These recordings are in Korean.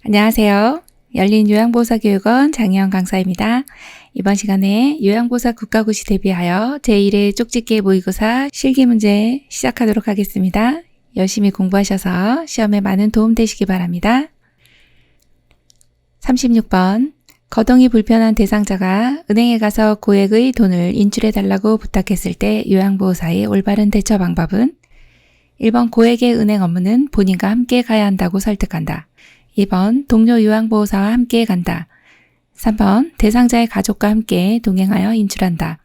안녕하세요. 열린 요양보호사교육원 장혜영 강사입니다. 이번 시간에 요양보호사 국가고시 대비하여 제1회 쪽집게 모의고사 실기문제 시작하도록 하겠습니다. 열심히 공부하셔서 시험에 많은 도움 되시기 바랍니다. 36번 거동이 불편한 대상자가 은행에 가서 고액의 돈을 인출해달라고 부탁했을 때 요양보호사의 올바른 대처 방법은 1번 고액의 은행 업무는 본인과 함께 가야 한다고 설득한다. 2번 동료 요양보호사와 함께 간다. 3번 대상자의 가족과 함께 동행하여 인출한다.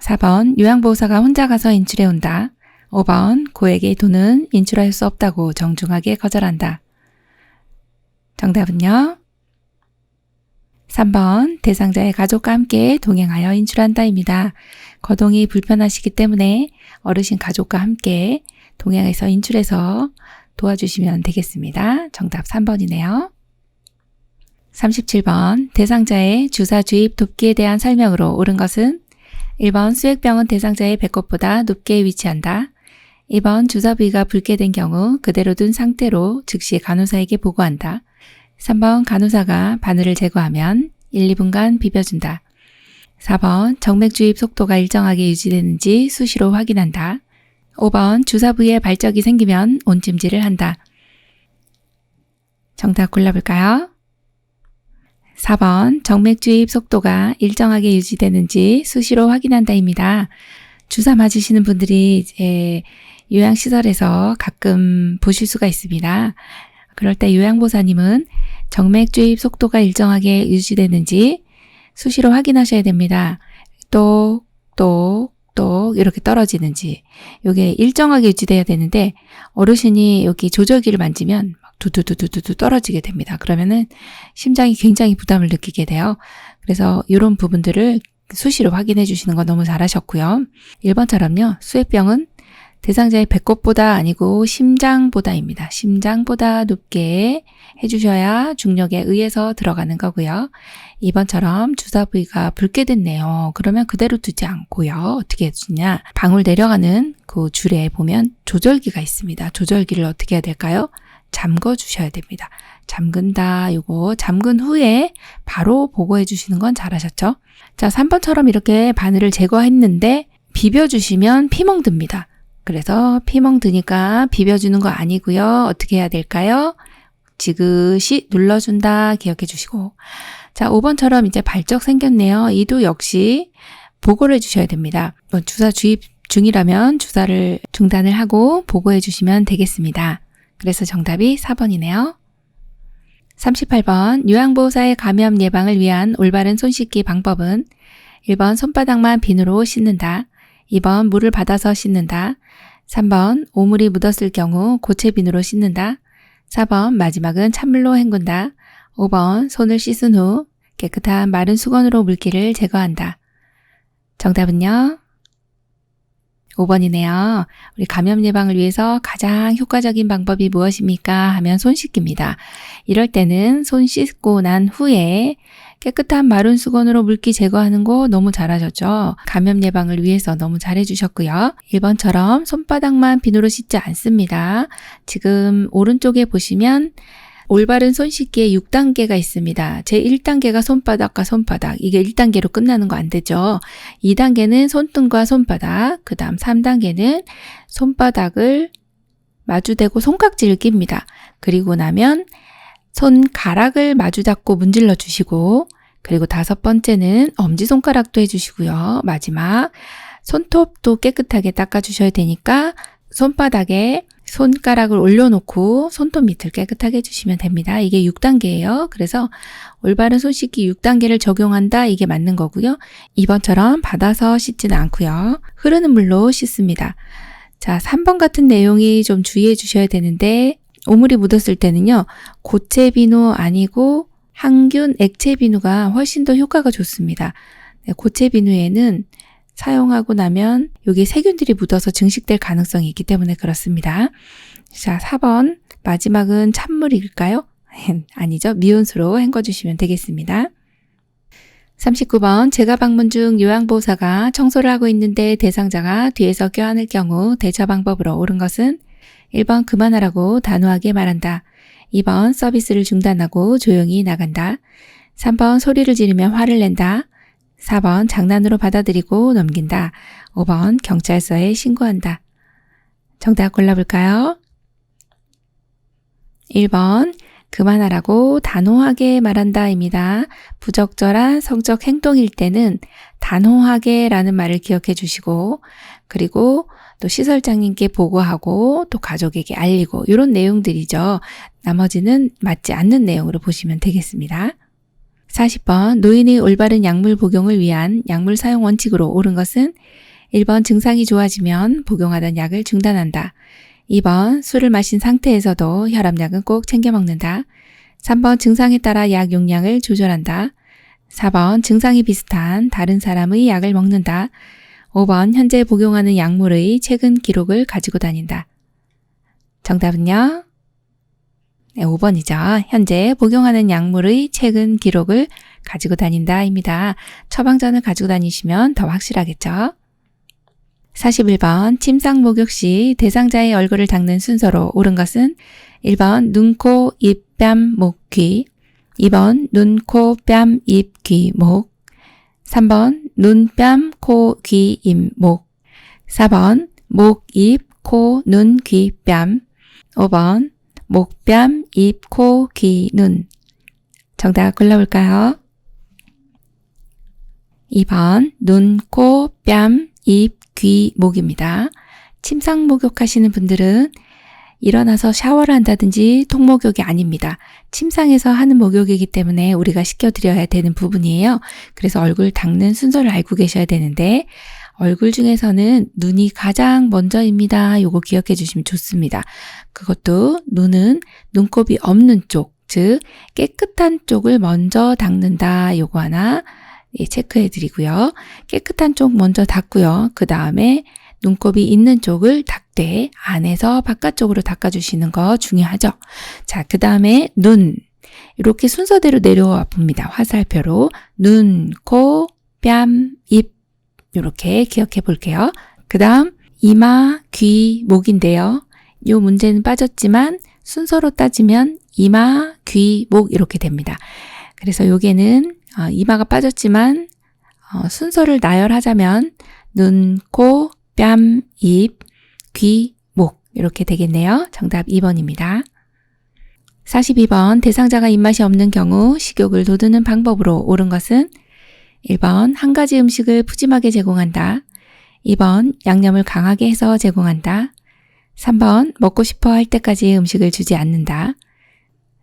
4번 요양보호사가 혼자 가서 인출해온다. 5번 고액의 돈은 인출할 수 없다고 정중하게 거절한다. 정답은요? 3번 대상자의 가족과 함께 동행하여 인출한다입니다. 거동이 불편하시기 때문에 어르신 가족과 함께 동행해서 인출해서 도와주시면 되겠습니다. 정답 3번이네요. 37번 대상자의 주사 주입 돕기에 대한 설명으로 옳은 것은 1번 수액병은 대상자의 배꼽보다 높게 위치한다. 2번 주사 부위가 붉게 된 경우 그대로 둔 상태로 즉시 간호사에게 보고한다. 3번 간호사가 바늘을 제거하면 1, 2분간 비벼준다. 4번 정맥 주입 속도가 일정하게 유지되는지 수시로 확인한다. 5번 주사 부위에 발적이 생기면 온찜질을 한다. 정답 골라볼까요? 4번 정맥 주입 속도가 일정하게 유지되는지 수시로 확인한다입니다. 주사 맞으시는 분들이 이제 요양시설에서 가끔 보실 수가 있습니다. 그럴 때 요양보호사님은 정맥 주입 속도가 일정하게 유지되는지 수시로 확인하셔야 됩니다. 똑 이렇게 떨어지는지 이게 일정하게 유지돼야 되는데 어르신이 여기 조절기를 만지면 막 두두두두두 떨어지게 됩니다. 그러면은 심장이 굉장히 부담을 느끼게 돼요. 그래서 이런 부분들을 수시로 확인해 주시는 거 너무 잘하셨고요. 1번처럼요. 수액병은 대상자의 배꼽보다 아니고 심장보다입니다. 심장보다 높게 해주셔야 중력에 의해서 들어가는 거고요. 2번처럼 주사 부위가 붉게 됐네요. 그러면 그대로 두지 않고요. 어떻게 해주냐. 방울 내려가는 그 줄에 보면 조절기가 있습니다. 조절기를 어떻게 해야 될까요? 잠궈 주셔야 됩니다. 잠근다. 요거 잠근 후에 바로 보고해 주시는 건 잘하셨죠? 자, 3번처럼 이렇게 바늘을 제거했는데 비벼주시면 피멍 듭니다. 그래서 피멍 드니까 비벼주는 거 아니고요. 어떻게 해야 될까요? 지그시 눌러준다 기억해 주시고. 자, 5번처럼 이제 발적 생겼네요. 이도 역시 보고를 해주셔야 됩니다. 주사 주입 중이라면 주사를 중단을 하고 보고해 주시면 되겠습니다. 그래서 정답이 4번이네요. 38번 요양보호사의 감염 예방을 위한 올바른 손 씻기 방법은 1번 손바닥만 비누로 씻는다. 2번 물을 받아서 씻는다. 3번 오물이 묻었을 경우 고체 비누로 씻는다. 4번 마지막은 찬물로 헹군다. 5번 손을 씻은 후 깨끗한 마른 수건으로 물기를 제거한다. 정답은요? 5번이네요. 우리 감염 예방을 위해서 가장 효과적인 방법이 무엇입니까? 하면 손 씻기입니다. 이럴 때는 손 씻고 난 후에 깨끗한 마른 수건으로 물기 제거하는 거 너무 잘하셨죠? 감염 예방을 위해서 너무 잘해주셨고요. 1번처럼 손바닥만 비누로 씻지 않습니다. 지금 오른쪽에 보시면 올바른 손 씻기에 6단계가 있습니다. 제 1단계가 손바닥과 손바닥. 이게 1단계로 끝나는 거 안 되죠. 2단계는 손등과 손바닥. 그 다음 3단계는 손바닥을 마주대고 손깍지를 낍니다. 그리고 나면 손가락을 마주 잡고 문질러 주시고, 그리고 5번째는 엄지손가락도 해주시고요. 마지막 손톱도 깨끗하게 닦아주셔야 되니까 손바닥에 손가락을 올려놓고 손톱 밑을 깨끗하게 해주시면 됩니다. 이게 6단계예요. 그래서 올바른 손 씻기 6단계를 적용한다. 이게 맞는 거고요. 2번처럼 받아서 씻지는 않고요. 흐르는 물로 씻습니다. 자, 3번 같은 내용이 좀 주의해 주셔야 되는데 오물이 묻었을 때는요. 고체 비누 아니고 항균 액체 비누가 훨씬 더 효과가 좋습니다. 고체 비누에는 사용하고 나면 여기 세균들이 묻어서 증식될 가능성이 있기 때문에 그렇습니다. 자, 4번 마지막은 찬물일까요? 아니죠. 미온수로 헹궈주시면 되겠습니다. 39번 제가 방문 중 요양보호사가 청소를 하고 있는데 대상자가 뒤에서 껴안을 경우 대처 방법으로 옳은 것은 1번 그만하라고 단호하게 말한다. 2번 서비스를 중단하고 조용히 나간다. 3번 소리를 지르며 화를 낸다. 4번 장난으로 받아들이고 넘긴다. 5번 경찰서에 신고한다. 정답 골라볼까요? 1번 그만하라고 단호하게 말한다입니다. 부적절한 성적 행동일 때는 단호하게 라는 말을 기억해 주시고, 그리고 또 시설장님께 보고하고 또 가족에게 알리고 이런 내용들이죠. 나머지는 맞지 않는 내용으로 보시면 되겠습니다. 40번 노인의 올바른 약물 복용을 위한 약물 사용 원칙으로 옳은 것은 1번 증상이 좋아지면 복용하던 약을 중단한다. 2번 술을 마신 상태에서도 혈압약은 꼭 챙겨 먹는다. 3번 증상에 따라 약 용량을 조절한다. 4번 증상이 비슷한 다른 사람의 약을 먹는다. 5번 현재 복용하는 약물의 최근 기록을 가지고 다닌다. 정답은요? 네, 5번이죠. 현재 복용하는 약물의 최근 기록을 가지고 다닌다입니다. 처방전을 가지고 다니시면 더 확실하겠죠? 41번 침상 목욕 시 대상자의 얼굴을 닦는 순서로 옳은 것은 1번 눈, 코, 입, 뺨, 목, 귀. 2번 눈, 코, 뺨, 입, 귀, 목. 3번 눈, 뺨, 코, 귀, 입, 목. 4번 목, 입, 코, 눈, 귀, 뺨. 5번 목, 뺨, 입, 코, 귀, 눈. 정답 골라볼까요? 2번 눈, 코, 뺨, 입, 귀, 목입니다. 침상 목욕하시는 분들은 일어나서 샤워를 한다든지 통목욕이 아닙니다. 침상에서 하는 목욕이기 때문에 우리가 시켜드려야 되는 부분이에요. 그래서 얼굴 닦는 순서를 알고 계셔야 되는데 얼굴 중에서는 눈이 가장 먼저입니다. 요거 기억해 주시면 좋습니다. 그것도 눈은 눈곱이 없는 쪽, 즉 깨끗한 쪽을 먼저 닦는다. 요거 하나 체크해 드리고요. 깨끗한 쪽 먼저 닦고요. 그 다음에 눈곱이 있는 쪽을 닦되 안에서 바깥쪽으로 닦아주시는 거 중요하죠. 자, 그 다음에 눈. 이렇게 순서대로 내려와 봅니다. 화살표로 눈, 코, 뺨, 입 이렇게 기억해 볼게요. 그 다음 이마, 귀, 목인데요. 이 문제는 빠졌지만 순서로 따지면 이마, 귀, 목 이렇게 됩니다. 그래서 요게는 이마가 빠졌지만 순서를 나열하자면 눈, 코, 뺨, 입, 귀, 목 이렇게 되겠네요. 정답 2번입니다. 42번 대상자가 입맛이 없는 경우 식욕을 돋우는 방법으로 옳은 것은 1번 한 가지 음식을 푸짐하게 제공한다. 2번 양념을 강하게 해서 제공한다. 3번 먹고 싶어 할 때까지 음식을 주지 않는다.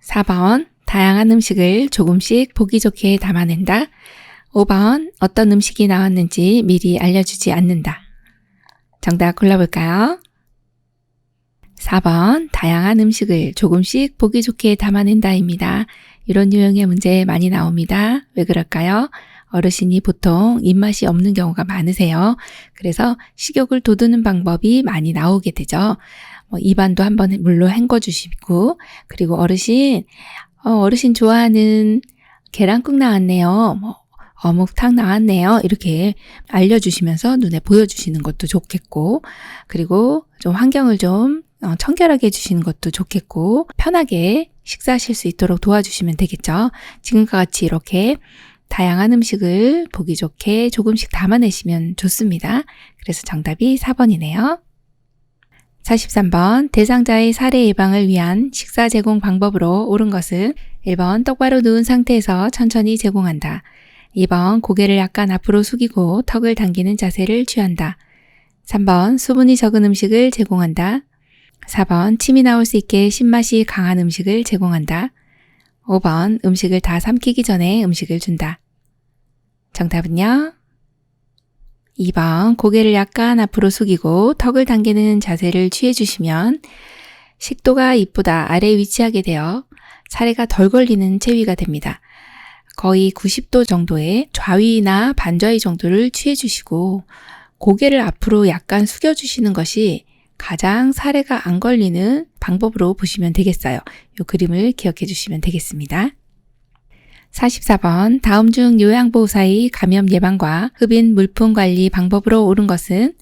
4번 다양한 음식을 조금씩 보기 좋게 담아낸다. 5번 어떤 음식이 나왔는지 미리 알려주지 않는다. 정답 골라볼까요? 4번 다양한 음식을 조금씩 보기 좋게 담아낸다입니다. 이런 유형의 문제 많이 나옵니다. 왜 그럴까요? 어르신이 보통 입맛이 없는 경우가 많으세요. 그래서 식욕을 돋우는 방법이 많이 나오게 되죠. 입안도 한번 물로 헹궈주시고, 그리고 어르신 좋아하는 계란국 나왔네요. 어묵탕 나왔네요. 이렇게 알려주시면서 눈에 보여주시는 것도 좋겠고, 그리고 좀 환경을 좀 청결하게 해주시는 것도 좋겠고, 편하게 식사하실 수 있도록 도와주시면 되겠죠. 지금과 같이 이렇게 다양한 음식을 보기 좋게 조금씩 담아내시면 좋습니다. 그래서 정답이 4번이네요. 43번 대상자의 살해 예방을 위한 식사 제공 방법으로 옳은 것은 1번 똑바로 누운 상태에서 천천히 제공한다. 2번 고개를 약간 앞으로 숙이고 턱을 당기는 자세를 취한다. 3번 수분이 적은 음식을 제공한다. 4번 침이 나올 수 있게 신맛이 강한 음식을 제공한다. 5번 음식을 다 삼키기 전에 음식을 준다. 정답은요? 2번 고개를 약간 앞으로 숙이고 턱을 당기는 자세를 취해주시면 식도가 이쁘다 아래에 위치하게 되어 살해가 덜 걸리는 체위가 됩니다. 거의 90도 정도의 좌위나 반좌위 정도를 취해주시고 고개를 앞으로 약간 숙여주시는 것이 가장 살해가 안 걸리는 방법으로 보시면 되겠어요. 이 그림을 기억해 주시면 되겠습니다. 44번 다음 중 요양보호사의 감염 예방과 흡인 물품 관리 방법으로 옳은 것은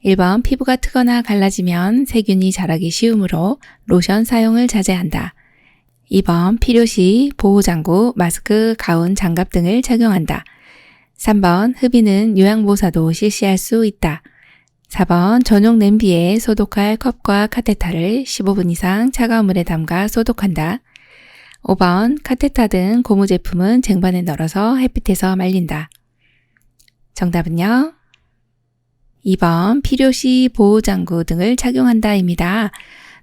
1번 피부가 트거나 갈라지면 세균이 자라기 쉬우므로 로션 사용을 자제한다. 2번 필요시 보호장구, 마스크, 가운, 장갑 등을 착용한다. 3번 흡입은 요양보호사도 실시할 수 있다. 4번 전용 냄비에 소독할 컵과 카테터를 15분 이상 차가운 물에 담가 소독한다. 5번 카테터 등 고무 제품은 쟁반에 널어서 햇빛에서 말린다. 정답은요? 2번 필요시 보호장구 등을 착용한다입니다.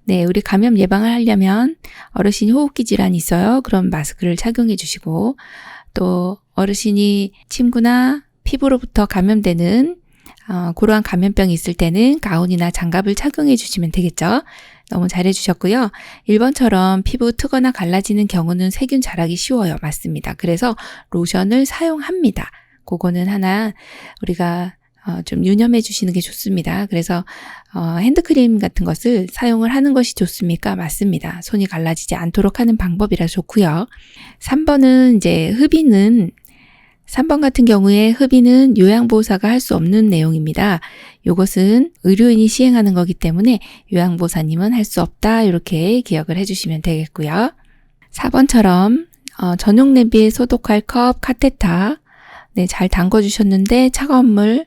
네, 우리 감염 예방을 하려면 어르신이 호흡기 질환이 있어요. 그럼 마스크를 착용해 주시고, 또 어르신이 침구나 피부로부터 감염되는 그러한 감염병이 있을 때는 가운이나 장갑을 착용해 주시면 되겠죠. 너무 잘해 주셨고요. 1번처럼 피부 트거나 갈라지는 경우는 세균 자라기 쉬워요. 맞습니다. 그래서 로션을 사용합니다. 그거는 하나 우리가 좀 유념해 주시는 게 좋습니다. 그래서 핸드크림 같은 것을 사용을 하는 것이 좋습니까? 맞습니다. 손이 갈라지지 않도록 하는 방법이라 좋고요. 3번은 이제 흡입은 3번 같은 경우에 흡입은 요양보호사가 할 수 없는 내용입니다. 이것은 의료인이 시행하는 거기 때문에 요양보호사님은 할 수 없다. 이렇게 기억을 해주시면 되겠고요. 4번처럼 전용 냄비에 소독할 컵, 카테터 네, 잘 담궈주셨는데 차가운 물에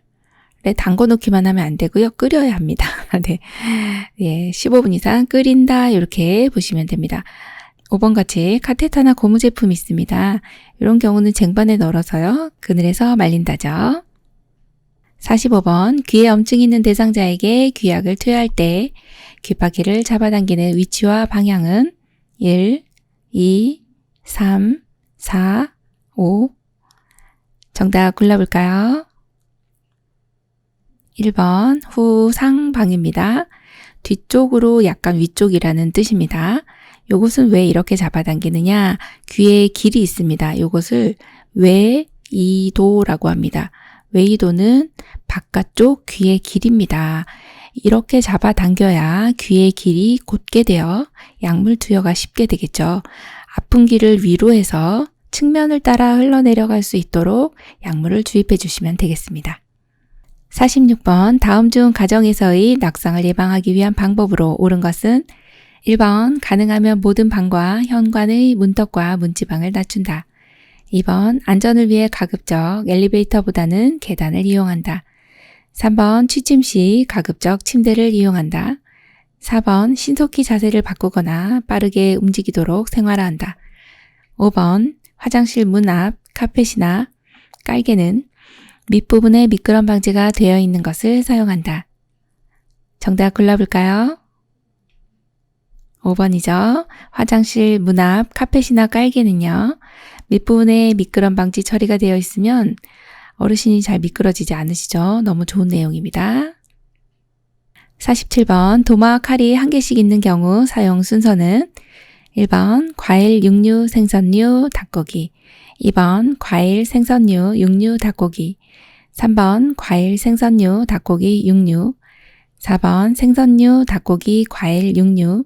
담궈 놓기만 하면 안 되고요. 끓여야 합니다. 네, 네, 15분 이상 끓인다. 이렇게 보시면 됩니다. 5번 같이 카테터나 고무 제품이 있습니다. 이런 경우는 쟁반에 널어서요. 그늘에서 말린다죠. 45번 귀에 염증이 있는 대상자에게 귀약을 투여할 때 귓바퀴를 잡아당기는 위치와 방향은 1, 2, 3, 4, 5. 정답 골라볼까요? 1번 후상방입니다. 뒤쪽으로 약간 위쪽이라는 뜻입니다. 요것은 왜 이렇게 잡아당기느냐? 귀에 길이 있습니다. 요것을 외이도라고 합니다. 외이도는 바깥쪽 귀의 길입니다. 이렇게 잡아당겨야 귀의 길이 곧게 되어 약물 투여가 쉽게 되겠죠. 아픈 귀를 위로 해서 측면을 따라 흘러내려갈 수 있도록 약물을 주입해 주시면 되겠습니다. 46번 다음 중 가정에서의 낙상을 예방하기 위한 방법으로 옳은 것은 1번 가능하면 모든 방과 현관의 문턱과 문지방을 낮춘다. 2번 안전을 위해 가급적 엘리베이터보다는 계단을 이용한다. 3번 취침 시 가급적 침대를 이용한다. 4번 신속히 자세를 바꾸거나 빠르게 움직이도록 생활화한다. 5번 화장실 문 앞 카펫이나 깔개는 밑부분에 미끄럼 방지가 되어 있는 것을 사용한다. 정답 골라볼까요? 5번이죠. 화장실 문 앞 카펫이나 깔개는요. 밑부분에 미끄럼 방지 처리가 되어 있으면 어르신이 잘 미끄러지지 않으시죠? 너무 좋은 내용입니다. 47번 도마 칼이 한 개씩 있는 경우 사용 순서는 1번 과일, 육류, 생선류, 닭고기 2번 과일, 생선류, 육류, 닭고기 3번 과일, 생선류, 닭고기, 육류 4번 생선류, 닭고기, 과일, 육류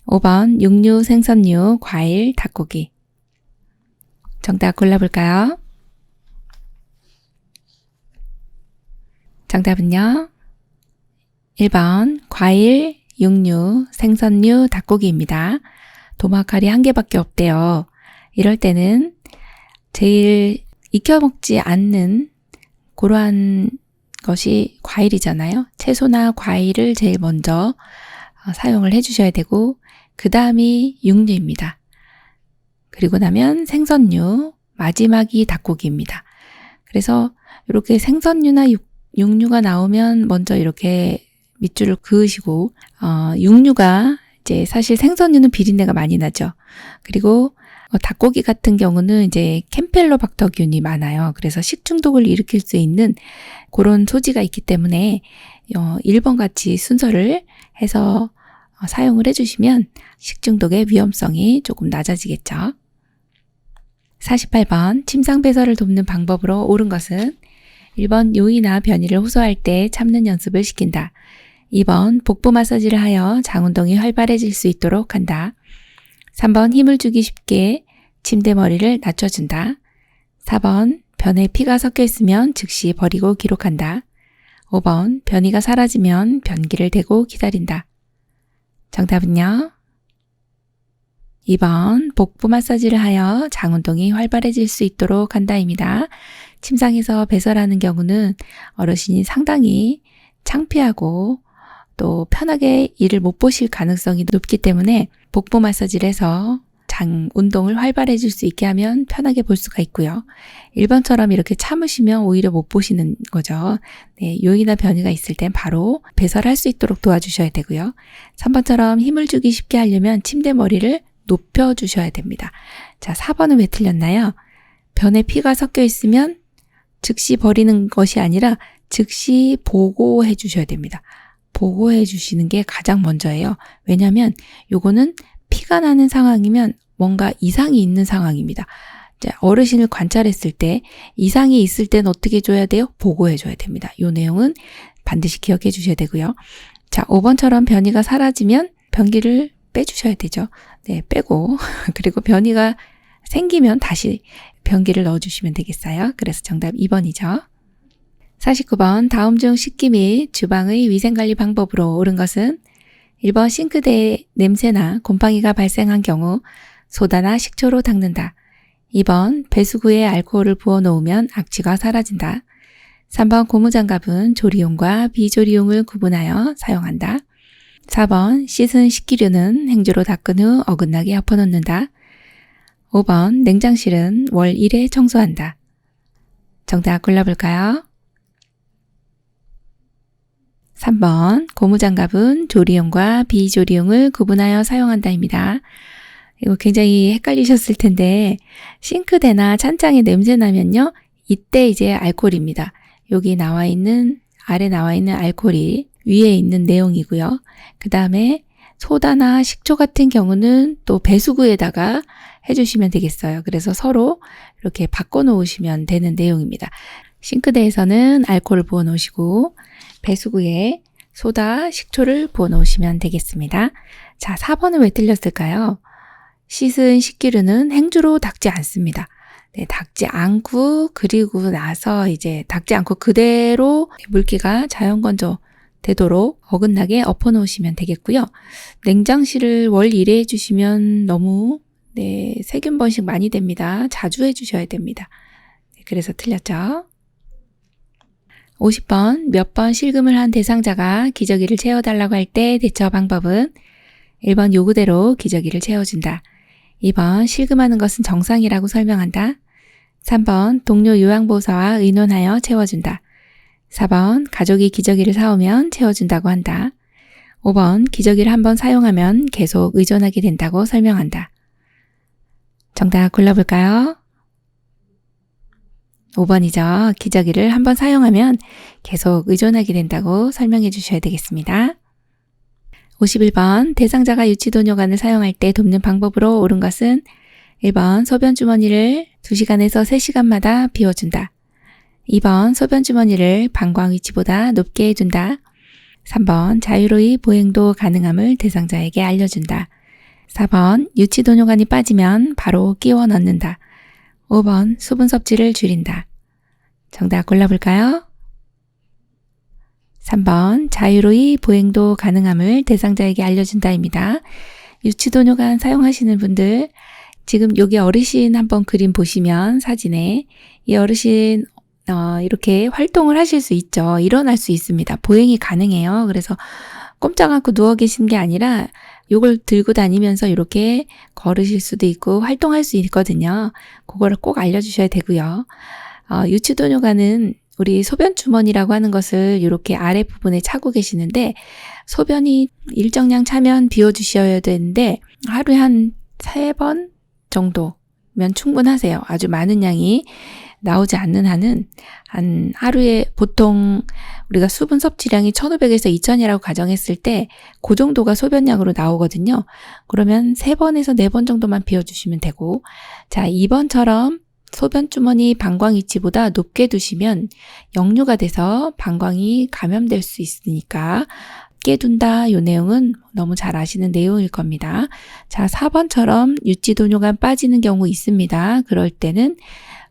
5번 육류, 생선류, 과일, 닭고기. 정답 골라볼까요? 정답은요. 1번 과일, 육류, 생선류, 닭고기입니다. 도마칼이 한 개밖에 없대요. 이럴 때는 제일 익혀 먹지 않는 그러한 것이 과일이잖아요. 채소나 과일을 제일 먼저 사용을 해주셔야 되고 그 다음이 육류입니다. 그리고 나면 생선류, 마지막이 닭고기입니다. 그래서 이렇게 생선류나 육류가 나오면 먼저 이렇게 밑줄을 그으시고 육류가 이제 사실 생선류는 비린내가 많이 나죠. 그리고 닭고기 같은 경우는 이제 캠펠로박터균이 많아요. 그래서 식중독을 일으킬 수 있는 그런 소지가 있기 때문에 1번 같이 순서를 해서 사용을 해주시면 식중독의 위험성이 조금 낮아지겠죠. 48번 침상 배설을 돕는 방법으로 옳은 것은 1번 요의나 변이를 호소할 때 참는 연습을 시킨다. 2번 복부 마사지를 하여 장운동이 활발해질 수 있도록 한다. 3번 힘을 주기 쉽게 침대 머리를 낮춰준다. 4번 변에 피가 섞여 있으면 즉시 버리고 기록한다. 5번 변이가 사라지면 변기를 대고 기다린다. 정답은요? 2번, 복부 마사지를 하여 장 운동이 활발해질 수 있도록 한다입니다. 침상에서 배설하는 경우는 어르신이 상당히 창피하고 또 편하게 일을 못 보실 가능성이 높기 때문에 복부 마사지를 해서 장 운동을 활발해질 수 있게 하면 편하게 볼 수가 있고요. 1번처럼 이렇게 참으시면 오히려 못 보시는 거죠. 네, 요이나 변이가 있을 땐 바로 배설할 수 있도록 도와주셔야 되고요. 3번처럼 힘을 주기 쉽게 하려면 침대 머리를 높여주셔야 됩니다. 자, 4번은 왜 틀렸나요? 변에 피가 섞여 있으면 즉시 버리는 것이 아니라 즉시 보고해 주셔야 됩니다. 보고해 주시는 게 가장 먼저예요. 왜냐하면 요거는 피가 나는 상황이면 뭔가 이상이 있는 상황입니다. 어르신을 관찰했을 때 이상이 있을 땐 어떻게 줘야 돼요? 보고해 줘야 됩니다. 이 내용은 반드시 기억해 주셔야 되고요. 자, 5번처럼 변이가 사라지면 변기를 빼주셔야 되죠. 네, 빼고 그리고 변이가 생기면 다시 변기를 넣어주시면 되겠어요. 그래서 정답 2번이죠. 49번 다음 중 식기 및 주방의 위생관리 방법으로 옳은 것은 1번 싱크대에 냄새나 곰팡이가 발생한 경우 소다나 식초로 닦는다. 2번 배수구에 알코올을 부어 놓으면 악취가 사라진다. 3번 고무장갑은 조리용과 비조리용을 구분하여 사용한다. 4번 씻은 식기류는 행주로 닦은 후 어긋나게 엎어놓는다. 5번 냉장실은 월 1회 청소한다. 정답 골라볼까요? 3번 고무장갑은 조리용과 비조리용을 구분하여 사용한다입니다. 이거 굉장히 헷갈리셨을 텐데 싱크대나 찬장에 냄새 나면요. 이때 이제 알코올입니다. 여기 아래 나와 있는 알코올이 위에 있는 내용이고요. 그 다음에 소다나 식초 같은 경우는 또 배수구에다가 해주시면 되겠어요. 그래서 서로 이렇게 바꿔 놓으시면 되는 내용입니다. 싱크대에서는 알코올을 부어 놓으시고 배수구에 소다, 식초를 부어 놓으시면 되겠습니다. 자, 4번은 왜 틀렸을까요? 씻은 식기류는 행주로 닦지 않습니다. 네, 닦지 않고 그리고 나서 이제 닦지 않고 그대로 물기가 자연 건조 되도록 어긋나게 엎어 놓으시면 되겠고요. 냉장실을 월 1회 해주시면 너무 세균 번식 많이 됩니다. 자주 해주셔야 됩니다. 그래서 틀렸죠. 50번 몇 번 실금을 한 대상자가 기저귀를 채워달라고 할 때 대처 방법은 1번 요구대로 기저귀를 채워준다. 2번 실금하는 것은 정상이라고 설명한다. 3번 동료 요양보호사와 의논하여 채워준다. 4번 가족이 기저귀를 사오면 채워준다고 한다. 5번 기저귀를 한번 사용하면 계속 의존하게 된다고 설명한다. 정답 골라볼까요? 5번이죠. 기저귀를 한번 사용하면 계속 의존하게 된다고 설명해 주셔야 되겠습니다. 51번 대상자가 유치도뇨관을 사용할 때 돕는 방법으로 옳은 것은 1번 소변 주머니를 2시간에서 3시간마다 비워준다. 2번 소변 주머니를 방광 위치보다 높게 해준다. 3번 자유로이 보행도 가능함을 대상자에게 알려준다. 4번 유치도뇨관이 빠지면 바로 끼워 넣는다. 5번 수분 섭취를 줄인다. 정답 골라볼까요? 3번 자유로이 보행도 가능함을 대상자에게 알려준다입니다. 유치도뇨관 사용하시는 분들 지금 여기 어르신 한번 그림 보시면 사진에 이 어르신 이렇게 활동을 하실 수 있죠. 일어날 수 있습니다. 보행이 가능해요. 그래서 꼼짝 않고 누워 계신 게 아니라 이걸 들고 다니면서 이렇게 걸으실 수도 있고 활동할 수 있거든요. 그거를 꼭 알려주셔야 되고요. 유치도뇨관은 우리 소변 주머니라고 하는 것을 이렇게 아랫부분에 차고 계시는데 소변이 일정량 차면 비워주셔야 되는데 하루에 한 3번 정도면 충분하세요. 아주 많은 양이 나오지 않는 한은 한 하루에 보통 우리가 수분 섭취량이 1500에서 2000이라고 가정했을 때 그 정도가 소변량으로 나오거든요. 그러면 3번에서 4번 정도만 비워주시면 되고 자 2번처럼 소변 주머니 방광 위치보다 높게 두시면 역류가 돼서 방광이 감염될 수 있으니까 낮게 둔다. 이 내용은 너무 잘 아시는 내용일 겁니다. 자, 4번처럼 유치도뇨관 빠지는 경우 있습니다. 그럴 때는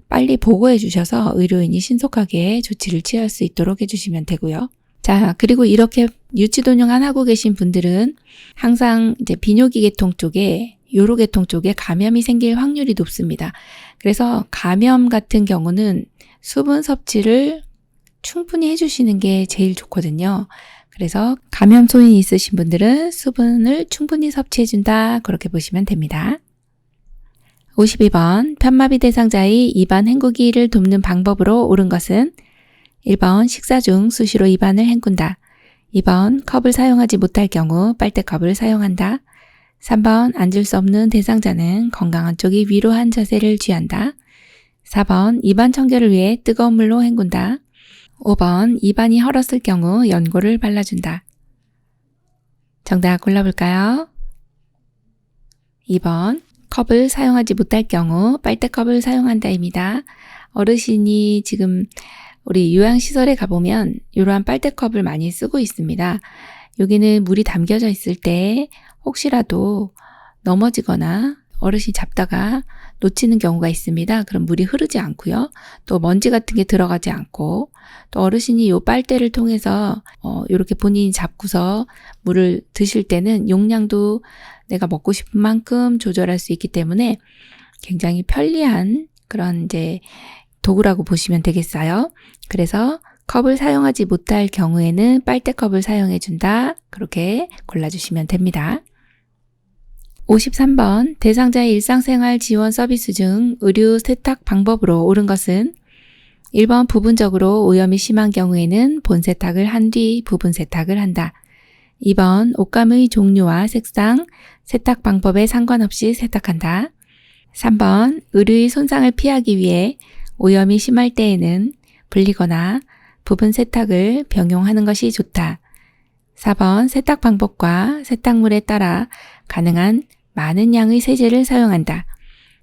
빨리 보고해 주셔서 의료인이 신속하게 조치를 취할 수 있도록 해주시면 되고요. 자, 그리고 이렇게 유치도뇨관 하고 계신 분들은 항상 이제 비뇨기계통 쪽에 요로 계통 쪽에 감염이 생길 확률이 높습니다. 그래서 감염 같은 경우는 수분 섭취를 충분히 해주시는 게 제일 좋거든요. 그래서 감염 소인이 있으신 분들은 수분을 충분히 섭취해준다. 그렇게 보시면 됩니다. 52번 편마비 대상자의 입안 헹구기를 돕는 방법으로 옳은 것은 1번 식사 중 수시로 입안을 헹군다. 2번 컵을 사용하지 못할 경우 빨대컵을 사용한다. 3번 앉을 수 없는 대상자는 건강한 쪽이 위로 한 자세를 취한다. 4번 입안 청결을 위해 뜨거운 물로 헹군다. 5번 입안이 헐었을 경우 연고를 발라준다. 정답 골라볼까요? 2번 컵을 사용하지 못할 경우 빨대컵을 사용한다입니다. 어르신이 지금 우리 요양시설에 가보면 이러한 빨대컵을 많이 쓰고 있습니다. 여기는 물이 담겨져 있을 때 혹시라도 넘어지거나 어르신이 잡다가 놓치는 경우가 있습니다. 그럼 물이 흐르지 않고요. 또 먼지 같은 게 들어가지 않고 또 어르신이 요 빨대를 통해서 이렇게 본인이 잡고서 물을 드실 때는 용량도 내가 먹고 싶은 만큼 조절할 수 있기 때문에 굉장히 편리한 그런 이제 도구라고 보시면 되겠어요. 그래서 컵을 사용하지 못할 경우에는 빨대컵을 사용해 준다. 그렇게 골라주시면 됩니다. 53번 대상자의 일상생활 지원 서비스 중 의류 세탁 방법으로 옳은 것은 1번 부분적으로 오염이 심한 경우에는 본 세탁을 한 뒤 부분 세탁을 한다. 2번 옷감의 종류와 색상, 세탁 방법에 상관없이 세탁한다. 3번 의류의 손상을 피하기 위해 오염이 심할 때에는 불리거나 부분 세탁을 병용하는 것이 좋다. 4번 세탁 방법과 세탁물에 따라 가능한 많은 양의 세제를 사용한다.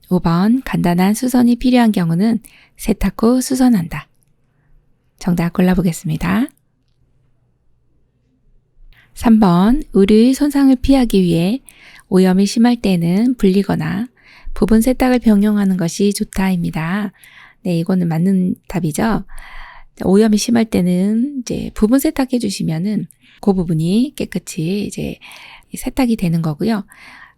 5번 간단한 수선이 필요한 경우는 세탁 후 수선한다. 정답 골라보겠습니다. 3번 의류의 손상을 피하기 위해 오염이 심할 때는 불리거나 부분 세탁을 병용하는 것이 좋다입니다. 네, 이거는 맞는 답이죠. 오염이 심할 때는 이제 부분 세탁해 주시면은 그 부분이 깨끗이 이제 세탁이 되는 거고요.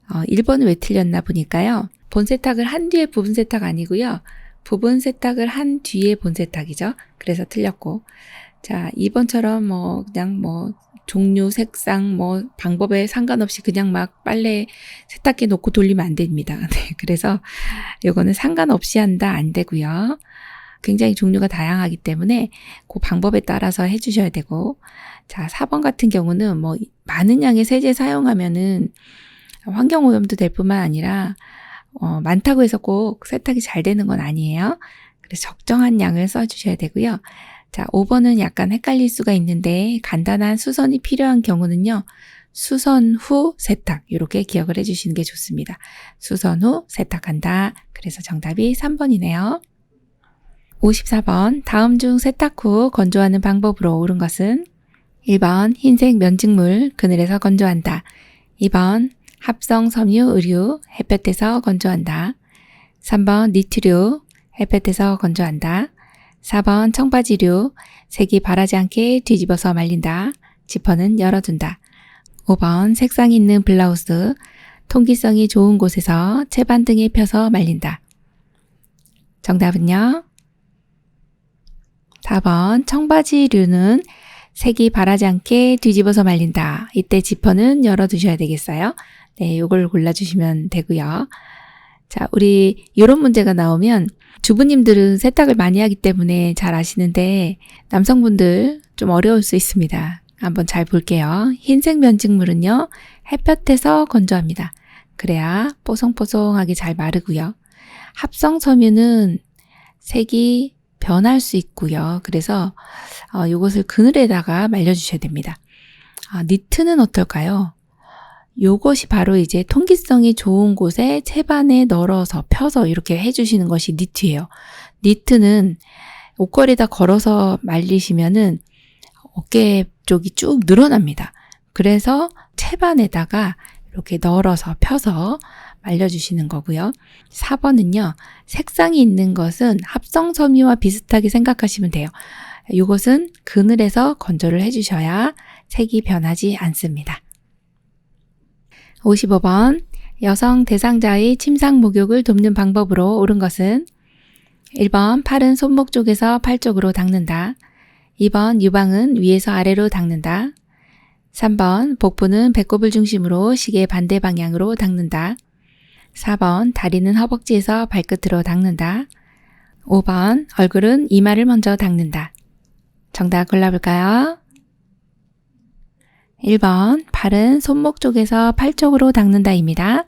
1번은 왜 틀렸나 보니까요. 본 세탁을 한 뒤에 부분 세탁 아니고요. 부분 세탁을 한 뒤에 본 세탁이죠. 그래서 틀렸고. 자, 2번처럼 그냥 종류, 색상, 방법에 상관없이 그냥 막 빨래 세탁기에 놓고 돌리면 안 됩니다. 네, 그래서 이거는 상관없이 한다 안 되고요. 굉장히 종류가 다양하기 때문에 그 방법에 따라서 해주셔야 되고. 자, 4번 같은 경우는 많은 양의 세제 사용하면은 환경오염도 될 뿐만 아니라 많다고 해서 꼭 세탁이 잘 되는 건 아니에요. 그래서 적정한 양을 써주셔야 되고요. 자, 5번은 약간 헷갈릴 수가 있는데 간단한 수선이 필요한 경우는요. 수선 후 세탁 이렇게 기억을 해주시는 게 좋습니다. 수선 후 세탁한다. 그래서 정답이 3번이네요. 54번 다음 중 세탁 후 건조하는 방법으로 옳은 것은 1번 흰색 면직물 그늘에서 건조한다. 2번 합성 섬유 의류 햇볕에서 건조한다. 3번 니트류 햇볕에서 건조한다. 4번 청바지류 색이 바라지 않게 뒤집어서 말린다. 지퍼는 열어둔다. 5번 색상이 있는 블라우스 통기성이 좋은 곳에서 채반등에 펴서 말린다. 정답은요? 4번 청바지류는 색이 바라지 않게 뒤집어서 말린다. 이때 지퍼는 열어두셔야 되겠어요. 네, 요걸 골라주시면 되고요. 자, 우리 이런 문제가 나오면 주부님들은 세탁을 많이 하기 때문에 잘 아시는데 남성분들 좀 어려울 수 있습니다. 한번 잘 볼게요. 흰색 면직물은요. 햇볕에서 건조합니다. 그래야 뽀송뽀송하게 잘 마르고요. 합성 섬유는 색이 변할 수 있고요. 그래서 이것을 그늘에다가 말려주셔야 됩니다. 니트는 어떨까요? 요것이 바로 이제 통기성이 좋은 곳에 채반에 널어서 펴서 이렇게 해주시는 것이 니트예요. 니트는 옷걸이에다 걸어서 말리시면은 어깨 쪽이 쭉 늘어납니다. 그래서 채반에다가 이렇게 널어서 펴서 말려주시는 거고요. 4번은요. 색상이 있는 것은 합성섬유와 비슷하게 생각하시면 돼요. 이것은 그늘에서 건조를 해주셔야 색이 변하지 않습니다. 55번 여성 대상자의 침상 목욕을 돕는 방법으로 옳은 것은 1번 팔은 손목 쪽에서 팔 쪽으로 닦는다. 2번 유방은 위에서 아래로 닦는다. 3번 복부는 배꼽을 중심으로 시계 반대 방향으로 닦는다. 4번 다리는 허벅지에서 발끝으로 닦는다. 5번 얼굴은 이마를 먼저 닦는다. 정답 골라볼까요? 1번 팔은 손목 쪽에서 팔 쪽으로 닦는다입니다.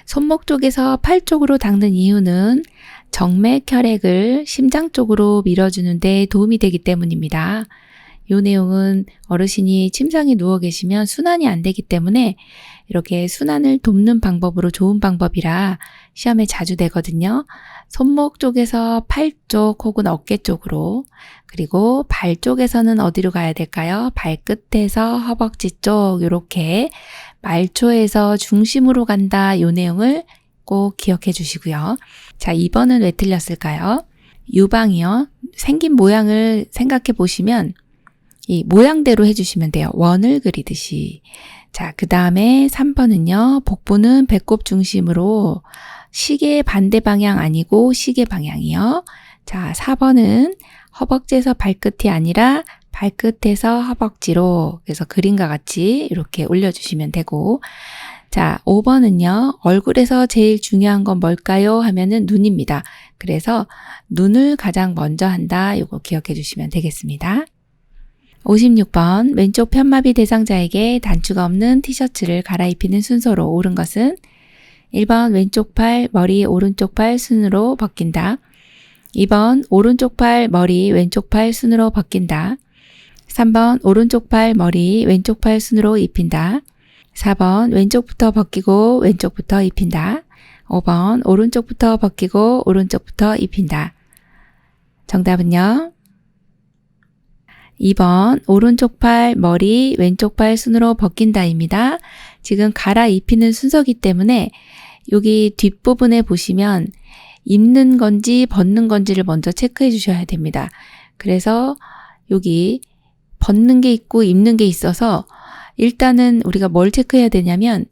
손목 쪽에서 팔 쪽으로 닦는 이유는 정맥 혈액을 심장 쪽으로 밀어주는 데 도움이 되기 때문입니다. 이 내용은 어르신이 침상에 누워 계시면 순환이 안 되기 때문에 이렇게 순환을 돕는 방법으로 좋은 방법이라 시험에 자주 되거든요. 손목 쪽에서 팔 쪽 혹은 어깨 쪽으로, 그리고 발 쪽에서는 어디로 가야 될까요? 발끝에서 허벅지 쪽, 이렇게 말초에서 중심으로 간다. 이 내용을 꼭 기억해 주시고요. 자, 2번은 왜 틀렸을까요? 유방이요. 생긴 모양을 생각해 보시면 이 모양대로 해주시면 돼요. 원을 그리듯이. 자, 그 다음에 3번은요. 복부는 배꼽 중심으로 시계 반대 방향 아니고 시계 방향이요. 자, 4번은 허벅지에서 발끝이 아니라 발끝에서 허벅지로, 그래서 그림과 같이 이렇게 올려주시면 되고, 자, 5번은요. 얼굴에서 제일 중요한 건 뭘까요? 하면은 눈입니다. 그래서 눈을 가장 먼저 한다. 이거 기억해 주시면 되겠습니다. 56번 왼쪽 편마비 대상자에게 단추가 없는 티셔츠를 갈아입히는 순서로 옳은 것은 1번 왼쪽 팔, 머리, 오른쪽 팔 순으로 벗긴다. 2번 오른쪽 팔, 머리, 왼쪽 팔 순으로 벗긴다. 3번 오른쪽 팔, 머리, 왼쪽 팔 순으로 입힌다. 4번 왼쪽부터 벗기고 왼쪽부터 입힌다. 5번 오른쪽부터 벗기고 오른쪽부터 입힌다. 정답은요? 2번 오른쪽 팔, 머리, 왼쪽 팔 순으로 벗긴다입니다. 지금 갈아입히는 순서기 때문에 여기 뒷부분에 보시면 입는 건지 벗는 건지를 먼저 체크해 주셔야 됩니다. 그래서 여기 벗는 게 있고 입는 게 있어서 일단은 우리가 뭘 체크해야 되냐면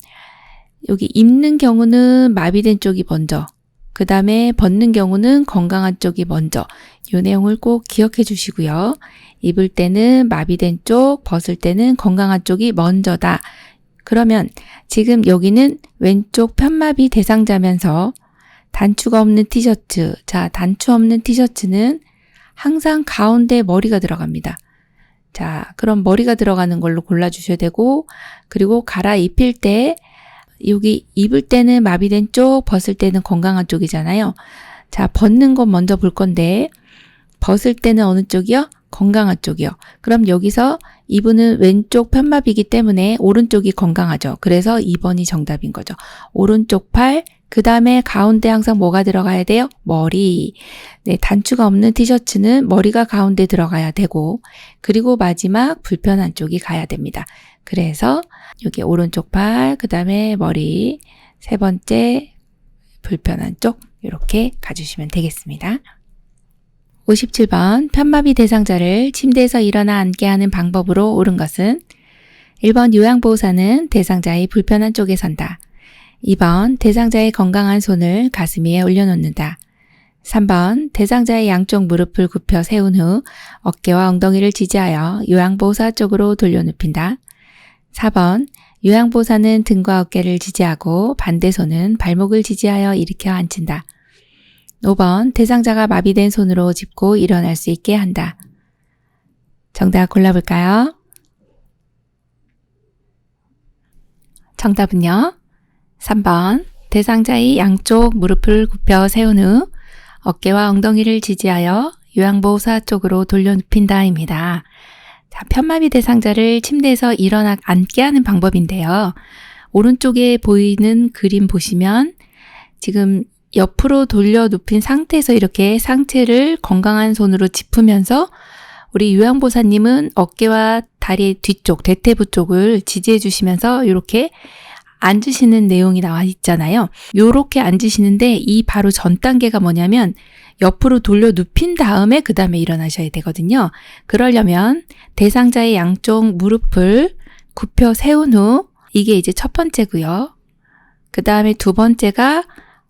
여기 입는 경우는 마비된 쪽이 먼저, 그 다음에 벗는 경우는 건강한 쪽이 먼저, 이 내용을 꼭 기억해 주시고요. 입을 때는 마비된 쪽, 벗을 때는 건강한 쪽이 먼저다. 그러면 지금 여기는 왼쪽 편마비 대상자면서 단추가 없는 티셔츠. 자, 단추 없는 티셔츠는 항상 가운데 머리가 들어갑니다. 자, 그럼 머리가 들어가는 걸로 골라주셔야 되고, 그리고 갈아입힐 때 여기 입을 때는 마비된 쪽, 벗을 때는 건강한 쪽이잖아요. 자, 벗는 건 먼저 볼 건데 벗을 때는 어느 쪽이요? 건강한 쪽이요. 그럼 여기서 이분은 왼쪽 편마비이기 때문에 오른쪽이 건강하죠. 그래서 2번이 정답인 거죠. 오른쪽 팔, 그 다음에 가운데 항상 뭐가 들어가야 돼요? 머리. 네, 단추가 없는 티셔츠는 머리가 가운데 들어가야 되고, 그리고 마지막 불편한 쪽이 가야 됩니다. 그래서 여기 오른쪽 팔, 그 다음에 머리, 세 번째 불편한 쪽 이렇게 가주시면 되겠습니다. 57번 편마비 대상자를 침대에서 일어나 앉게 하는 방법으로 옳은 것은 1번 요양보호사는 대상자의 불편한 쪽에 선다. 2번 대상자의 건강한 손을 가슴 위에 올려놓는다. 3번 대상자의 양쪽 무릎을 굽혀 세운 후 어깨와 엉덩이를 지지하여 요양보호사 쪽으로 돌려눕힌다. 4번 요양보호사는 등과 어깨를 지지하고 반대 손은 발목을 지지하여 일으켜 앉힌다. 5번 대상자가 마비된 손으로 짚고 일어날 수 있게 한다. 정답 골라볼까요? 정답은요. 3번 대상자의 양쪽 무릎을 굽혀 세운 후 어깨와 엉덩이를 지지하여 요양보호사 쪽으로 돌려눕힌다입니다. 자, 편마비 대상자를 침대에서 일어나 앉게 하는 방법인데요. 오른쪽에 보이는 그림 보시면 지금 옆으로 돌려 눕힌 상태에서 이렇게 상체를 건강한 손으로 짚으면서 우리 요양보호사님은 어깨와 다리 뒤쪽, 대퇴부 쪽을 지지해 주시면서 이렇게 앉으시는 내용이 나와 있잖아요. 이렇게 앉으시는데 이 바로 전 단계가 뭐냐면 옆으로 돌려 눕힌 다음에 그 다음에 일어나셔야 되거든요. 그러려면 대상자의 양쪽 무릎을 굽혀 세운 후 이게 이제 첫 번째고요. 그 다음에 두 번째가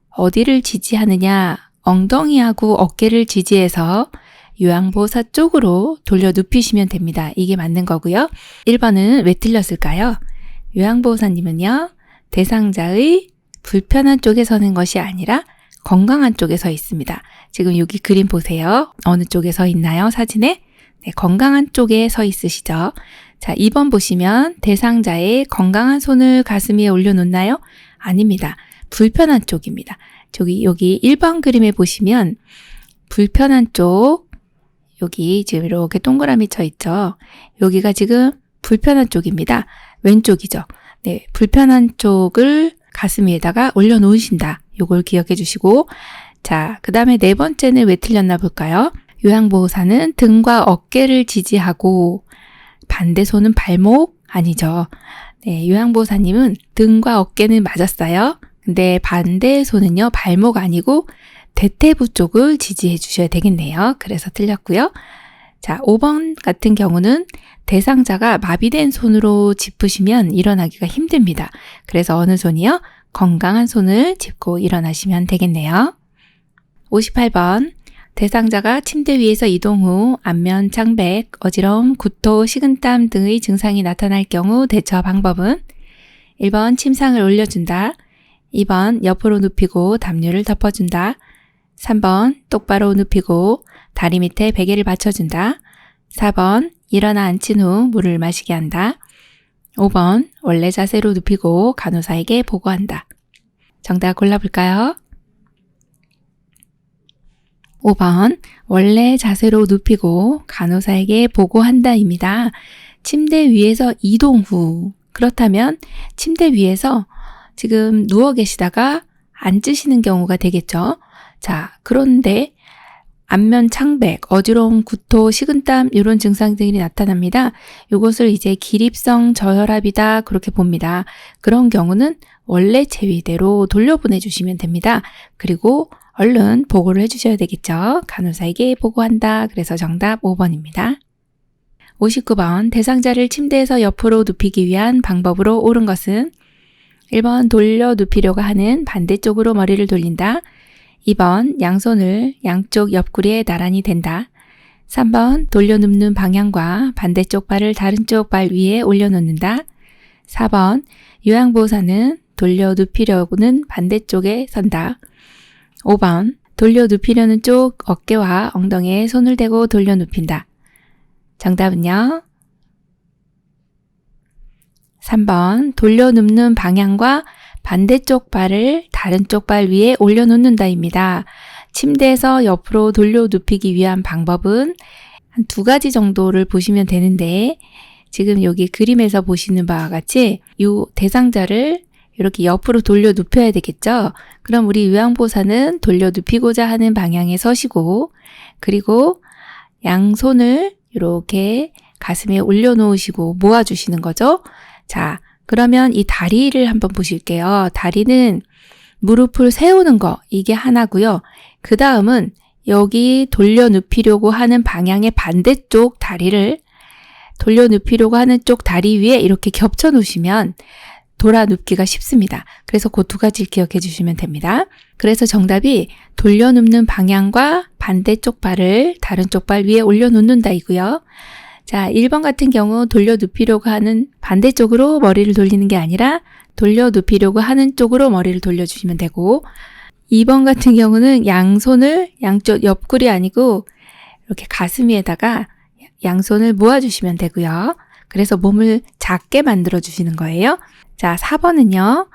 어디를 지지하느냐, 엉덩이하고 어깨를 지지해서 요양보호사 쪽으로 돌려 눕히시면 됩니다. 이게 맞는 거고요. 1번은 왜 틀렸을까요? 요양보호사님은요, 대상자의 불편한 쪽에 서는 것이 아니라 건강한 쪽에 서 있습니다. 지금 여기 그림 보세요. 어느 쪽에 서 있나요? 사진에? 네, 건강한 쪽에 서 있으시죠? 자, 2번 보시면 대상자의 건강한 손을 가슴 위에 올려놓나요? 아닙니다. 불편한 쪽입니다. 여기 1번 그림에 보시면 불편한 쪽, 여기 지금 이렇게 동그라미 쳐 있죠? 여기가 지금 불편한 쪽입니다. 왼쪽이죠? 네, 불편한 쪽을 가슴 위에다가 올려놓으신다. 요걸 기억해 주시고, 자, 그 다음에 네 번째는 왜 틀렸나 볼까요? 요양보호사는 등과 어깨를 지지하고 반대 손은 발목? 아니죠. 네, 요양보호사님은 등과 어깨는 맞았어요. 근데 반대 손은요, 발목 아니고 대퇴부 쪽을 지지해 주셔야 되겠네요. 그래서 틀렸고요. 자, 5번 같은 경우는 대상자가 마비된 손으로 짚으시면 일어나기가 힘듭니다. 그래서 어느 손이요? 건강한 손을 짚고 일어나시면 되겠네요. 58번. 대상자가 침대 위에서 이동 후 안면 창백, 어지러움, 구토, 식은땀 등의 증상이 나타날 경우 대처 방법은 1번 침상을 올려준다. 2번 옆으로 눕히고 담요를 덮어준다. 3번 똑바로 눕히고 다리 밑에 베개를 받쳐준다. 4번 일어나 앉힌 후 물을 마시게 한다. 5번 원래 자세로 눕히고 간호사에게 보고한다. 정답 골라볼까요? 5번 원래 자세로 눕히고 간호사에게 보고한다입니다. 침대 위에서 이동 후, 그렇다면 침대 위에서 지금 누워 계시다가 앉으시는 경우가 되겠죠. 자, 그런데 안면 창백, 어지러움, 구토, 식은땀 이런 증상들이 나타납니다. 이것을 이제 기립성 저혈압이다 그렇게 봅니다. 그런 경우는 원래 체위대로 돌려보내주시면 됩니다. 그리고 얼른 보고를 해주셔야 되겠죠. 간호사에게 보고한다. 그래서 정답 5번입니다. 59번 대상자를 침대에서 옆으로 눕히기 위한 방법으로 옳은 것은 1번 돌려 눕히려고 하는 반대쪽으로 머리를 돌린다. 2번 양손을 양쪽 옆구리에 나란히 댄다. 3번 돌려 눕는 방향과 반대쪽 발을 다른 쪽 발 위에 올려놓는다. 4번 요양보호사는 돌려 눕히려고는 반대쪽에 선다. 5번 돌려 눕히려는 쪽 어깨와 엉덩이에 손을 대고 돌려 눕힌다. 정답은요? 3번 돌려 눕는 방향과 반대쪽 발을 다른 쪽 발 위에 올려놓는다입니다. 침대에서 옆으로 돌려 눕히기 위한 방법은 한 2가지 정도를 보시면 되는데 지금 여기 그림에서 보시는 바와 같이 이 대상자를 이렇게 옆으로 돌려 눕혀야 되겠죠? 그럼 우리 요양보호사는 돌려 눕히고자 하는 방향에 서시고 그리고 양손을 이렇게 가슴에 올려놓으시고 모아주시는 거죠. 자, 그러면 이 다리를 한번 보실게요. 다리는 무릎을 세우는 거, 이게 하나고요. 그 다음은 여기 돌려 눕히려고 하는 방향의 반대쪽 다리를 돌려 눕히려고 하는 쪽 다리 위에 이렇게 겹쳐 놓으시면 돌아 눕기가 쉽습니다. 그래서 그 2가지를 기억해 주시면 됩니다. 그래서 정답이 돌려 눕는 방향과 반대쪽 발을 다른 쪽 발 위에 올려놓는다 이고요. 자, 1번 같은 경우 돌려 눕히려고 하는 반대쪽으로 머리를 돌리는 게 아니라 돌려 눕히려고 하는 쪽으로 머리를 돌려주시면 되고 2번 같은 경우는 양손을 양쪽 옆구리 아니고 이렇게 가슴 위에다가 양손을 모아주시면 되고요. 그래서 몸을 작게 만들어 주시는 거예요. 자, 4번은요.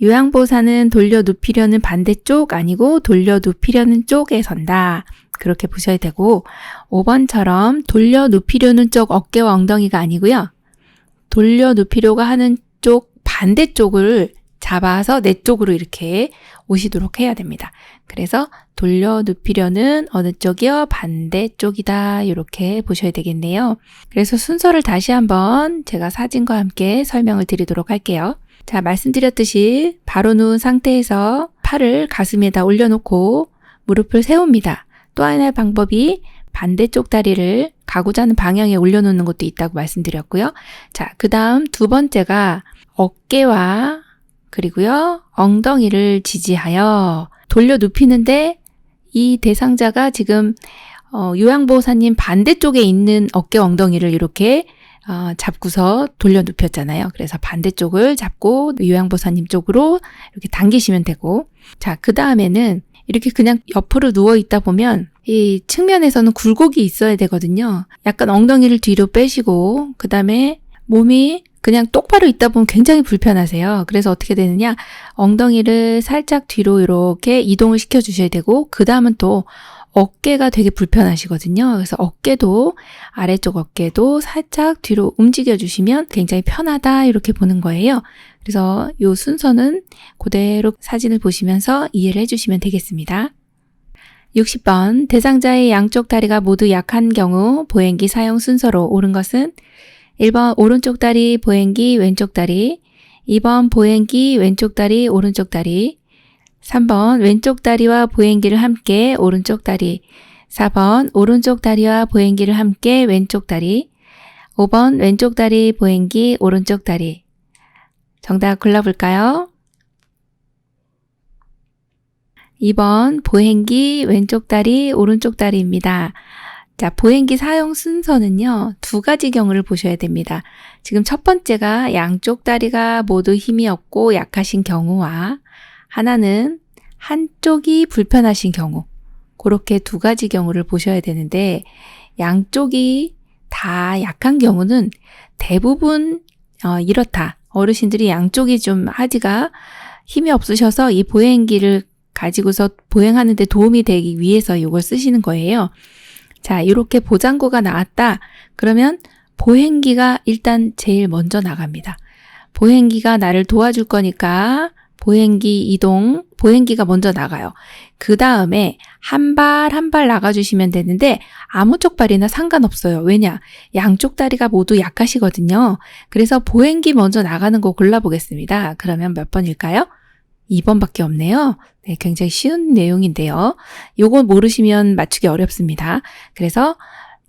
요양보호사는 돌려 눕히려는 반대쪽 아니고 돌려 눕히려는 쪽에 선다. 그렇게 보셔야 되고 5번처럼 돌려 눕히려는 쪽 어깨와 엉덩이가 아니고요. 돌려 눕히려고 하는 쪽 반대쪽을 잡아서 내 쪽으로 이렇게 오시도록 해야 됩니다. 그래서 돌려 눕히려는 어느 쪽이요? 반대쪽이다. 이렇게 보셔야 되겠네요. 그래서 순서를 다시 한번 제가 사진과 함께 설명을 드리도록 할게요. 자, 말씀드렸듯이 바로 누운 상태에서 팔을 가슴에다 올려놓고 무릎을 세웁니다. 또 하나의 방법이 반대쪽 다리를 가고자 하는 방향에 올려놓는 것도 있다고 말씀드렸고요. 자, 그 다음 2번째가 어깨와 그리고요, 엉덩이를 지지하여 돌려 눕히는데 이 대상자가 지금 요양보호사님 반대쪽에 있는 어깨 엉덩이를 이렇게 잡고서 돌려 눕혔잖아요. 그래서 반대쪽을 잡고 요양보호사님 쪽으로 이렇게 당기시면 되고, 자, 그 다음에는 이렇게 그냥 옆으로 누워 있다 보면 이 측면에서는 굴곡이 있어야 되거든요. 약간 엉덩이를 뒤로 빼시고, 그 다음에 몸이 그냥 똑바로 있다 보면 굉장히 불편하세요. 그래서 어떻게 되느냐, 엉덩이를 살짝 뒤로 이렇게 이동을 시켜주셔야 되고, 그 다음은 또 어깨가 되게 불편하시거든요. 그래서 어깨도, 아래쪽 어깨도 살짝 뒤로 움직여주시면 굉장히 편하다, 이렇게 보는 거예요. 그래서 이 순서는 그대로 사진을 보시면서 이해를 해주시면 되겠습니다. 60번, 대상자의 양쪽 다리가 모두 약한 경우 보행기 사용 순서로 옳은 것은 1번 오른쪽 다리, 보행기, 왼쪽 다리, 2번 보행기, 왼쪽 다리, 오른쪽 다리, 3번 왼쪽 다리와 보행기를 함께 오른쪽 다리, 4번 오른쪽 다리와 보행기를 함께 왼쪽 다리, 5번 왼쪽 다리, 보행기, 오른쪽 다리. 정답 골라볼까요? 2번 보행기, 왼쪽 다리, 오른쪽 다리입니다. 자, 보행기 사용 순서는요, 두 가지 경우를 보셔야 됩니다. 지금 첫 번째가 양쪽 다리가 모두 힘이 없고 약하신 경우와 하나는 한쪽이 불편하신 경우, 그렇게 두 가지 경우를 보셔야 되는데, 양쪽이 다 약한 경우는 대부분 이렇다. 어르신들이 양쪽이 좀 하지가 힘이 없으셔서 이 보행기를 가지고서 보행하는 데 도움이 되기 위해서 이걸 쓰시는 거예요. 자, 이렇게 보장구가 나왔다. 그러면 보행기가 일단 제일 먼저 나갑니다. 보행기가 나를 도와줄 거니까 보행기 이동, 보행기가 먼저 나가요. 그 다음에 한 발 한 발 나가주시면 되는데 아무 쪽 발이나 상관없어요. 왜냐? 양쪽 다리가 모두 약하시거든요. 그래서 보행기 먼저 나가는 거 골라보겠습니다. 그러면 몇 번일까요? 2번밖에 없네요. 네, 굉장히 쉬운 내용인데요. 요거 모르시면 맞추기 어렵습니다. 그래서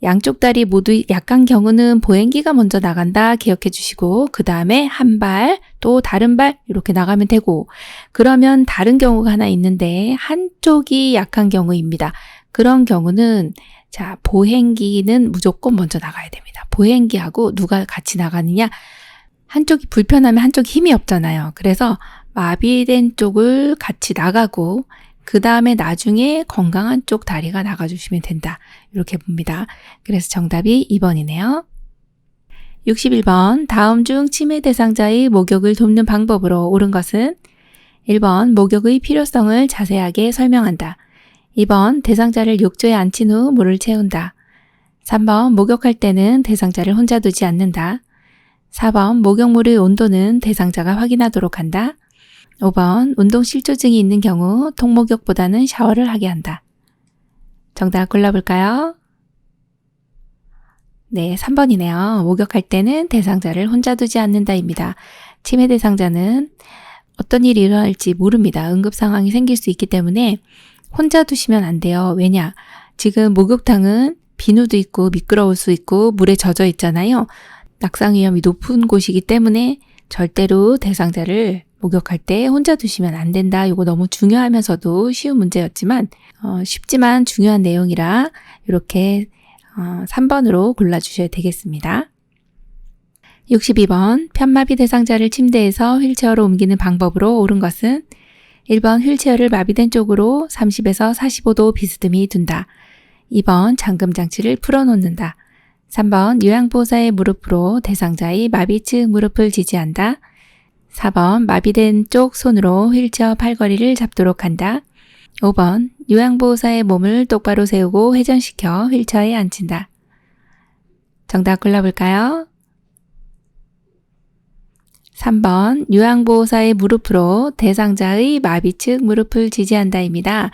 양쪽 다리 모두 약한 경우는 보행기가 먼저 나간다 기억해 주시고, 그 다음에 한 발, 또 다른 발 이렇게 나가면 되고, 그러면 다른 경우가 하나 있는데 한쪽이 약한 경우입니다. 그런 경우는 자, 보행기는 무조건 먼저 나가야 됩니다. 보행기하고 누가 같이 나가느냐? 한쪽이 불편하면 한쪽이 힘이 없잖아요. 그래서 마비된 쪽을 같이 나가고 그 다음에 나중에 건강한 쪽 다리가 나가주시면 된다. 이렇게 봅니다. 그래서 정답이 2번이네요. 61번, 다음 중 치매 대상자의 목욕을 돕는 방법으로 옳은 것은 1번, 목욕의 필요성을 자세하게 설명한다. 2번, 대상자를 욕조에 앉힌 후 물을 채운다. 3번, 목욕할 때는 대상자를 혼자 두지 않는다. 4번, 목욕물의 온도는 대상자가 확인하도록 한다. 5번, 운동 실조증이 있는 경우 통목욕보다는 샤워를 하게 한다. 정답 골라볼까요? 네, 3번이네요. 목욕할 때는 대상자를 혼자 두지 않는다입니다. 치매 대상자는 어떤 일이 일어날지 모릅니다. 응급 상황이 생길 수 있기 때문에 혼자 두시면 안 돼요. 왜냐? 지금 목욕탕은 비누도 있고 미끄러울 수 있고 물에 젖어 있잖아요. 낙상 위험이 높은 곳이기 때문에 절대로 대상자를 목욕할 때 혼자 두시면 안 된다. 이거 너무 중요하면서도 쉬운 문제였지만 쉽지만 중요한 내용이라 이렇게 3번으로 골라주셔야 되겠습니다. 62번, 편마비 대상자를 침대에서 휠체어로 옮기는 방법으로 옳은 것은 1번, 휠체어를 마비된 쪽으로 30에서 45도 비스듬히 둔다. 2번, 잠금장치를 풀어놓는다. 3번, 요양보호사의 무릎으로 대상자의 마비 측 무릎을 지지한다. 4번, 마비된 쪽 손으로 휠체어 팔걸이를 잡도록 한다. 5번, 요양보호사의 몸을 똑바로 세우고 회전시켜 휠체어에 앉힌다. 정답 골라볼까요? 3번, 요양보호사의 무릎으로 대상자의 마비 측 무릎을 지지한다입니다.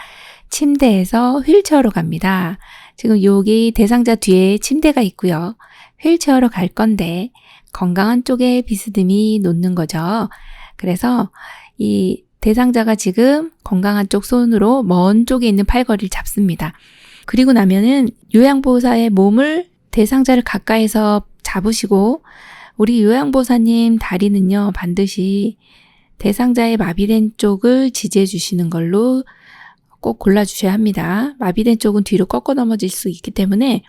침대에서 휠체어로 갑니다. 지금 여기 대상자 뒤에 침대가 있고요. 휠체어로 갈 건데 건강한 쪽에 비스듬히 놓는 거죠. 그래서 이 대상자가 지금 건강한 쪽 손으로 먼 쪽에 있는 팔걸이를 잡습니다. 그리고 나면은 요양보호사의 몸을 대상자를 가까이서 잡으시고, 우리 요양보호사님 다리는요 반드시 대상자의 마비된 쪽을 지지해 주시는 걸로 꼭 골라주셔야 합니다. 마비된 쪽은 뒤로 꺾어 넘어질 수 있기 때문에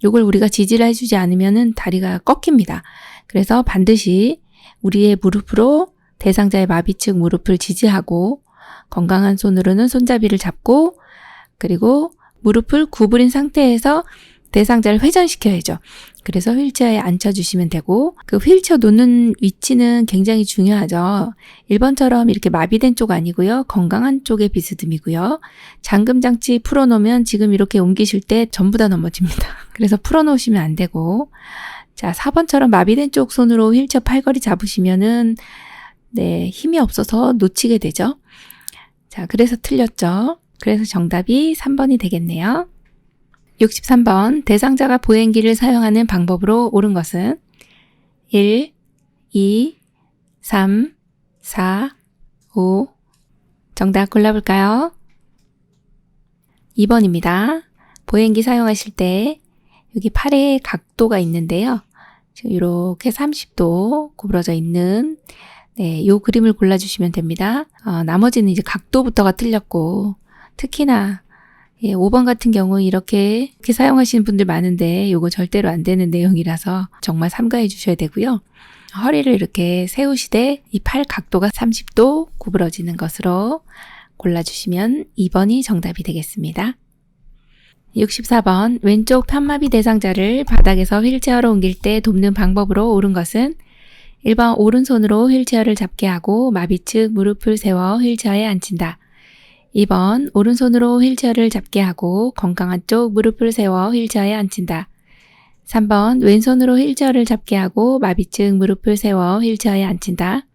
이걸 우리가 지지를 해주지 않으면 다리가 꺾입니다. 그래서 반드시 우리의 무릎으로 대상자의 마비측 무릎을 지지하고 건강한 손으로는 손잡이를 잡고 그리고 무릎을 구부린 상태에서 대상자를 회전시켜야죠. 그래서 휠체어에 앉혀주시면 되고 그 휠체어 놓는 위치는 굉장히 중요하죠. 1번처럼 이렇게 마비된 쪽 아니고요. 건강한 쪽의 비스듬이고요. 잠금장치 풀어놓으면 지금 이렇게 옮기실 때 전부 다 넘어집니다. 그래서 풀어놓으시면 안 되고 자 4번처럼 마비된 쪽 손으로 휠체어 팔걸이 잡으시면은 힘이 없어서 놓치게 되죠. 자 그래서 틀렸죠. 그래서 정답이 3번이 되겠네요. 63번 대상자가 보행기를 사용하는 방법으로 옳은 것은 1, 2, 3, 4, 5 정답 골라볼까요? 2번입니다. 보행기 사용하실 때 여기 팔에 각도가 있는데요. 지금 이렇게 30도 구부러져 있는 요 그림을 골라주시면 됩니다. 나머지는 이제 각도부터가 틀렸고 특히나 5번 같은 경우 이렇게 사용하시는 분들 많은데 요거 절대로 안 되는 내용이라서 정말 삼가해 주셔야 되고요. 허리를 이렇게 세우시되 이 팔 각도가 30도 구부러지는 것으로 골라주시면 2번이 정답이 되겠습니다. 64번 왼쪽 편마비 대상자를 바닥에서 휠체어로 옮길 때 돕는 방법으로 옳은 것은 1번 오른손으로 휠체어를 잡게 하고 마비측 무릎을 세워 휠체어에 앉힌다. 2번 오른손으로 휠체어를 잡게 하고 건강한 쪽 무릎을 세워 휠체어에 앉힌다. 3번 왼손으로 휠체어를 잡게 하고 마비측 무릎을 세워 휠체어에 앉힌다.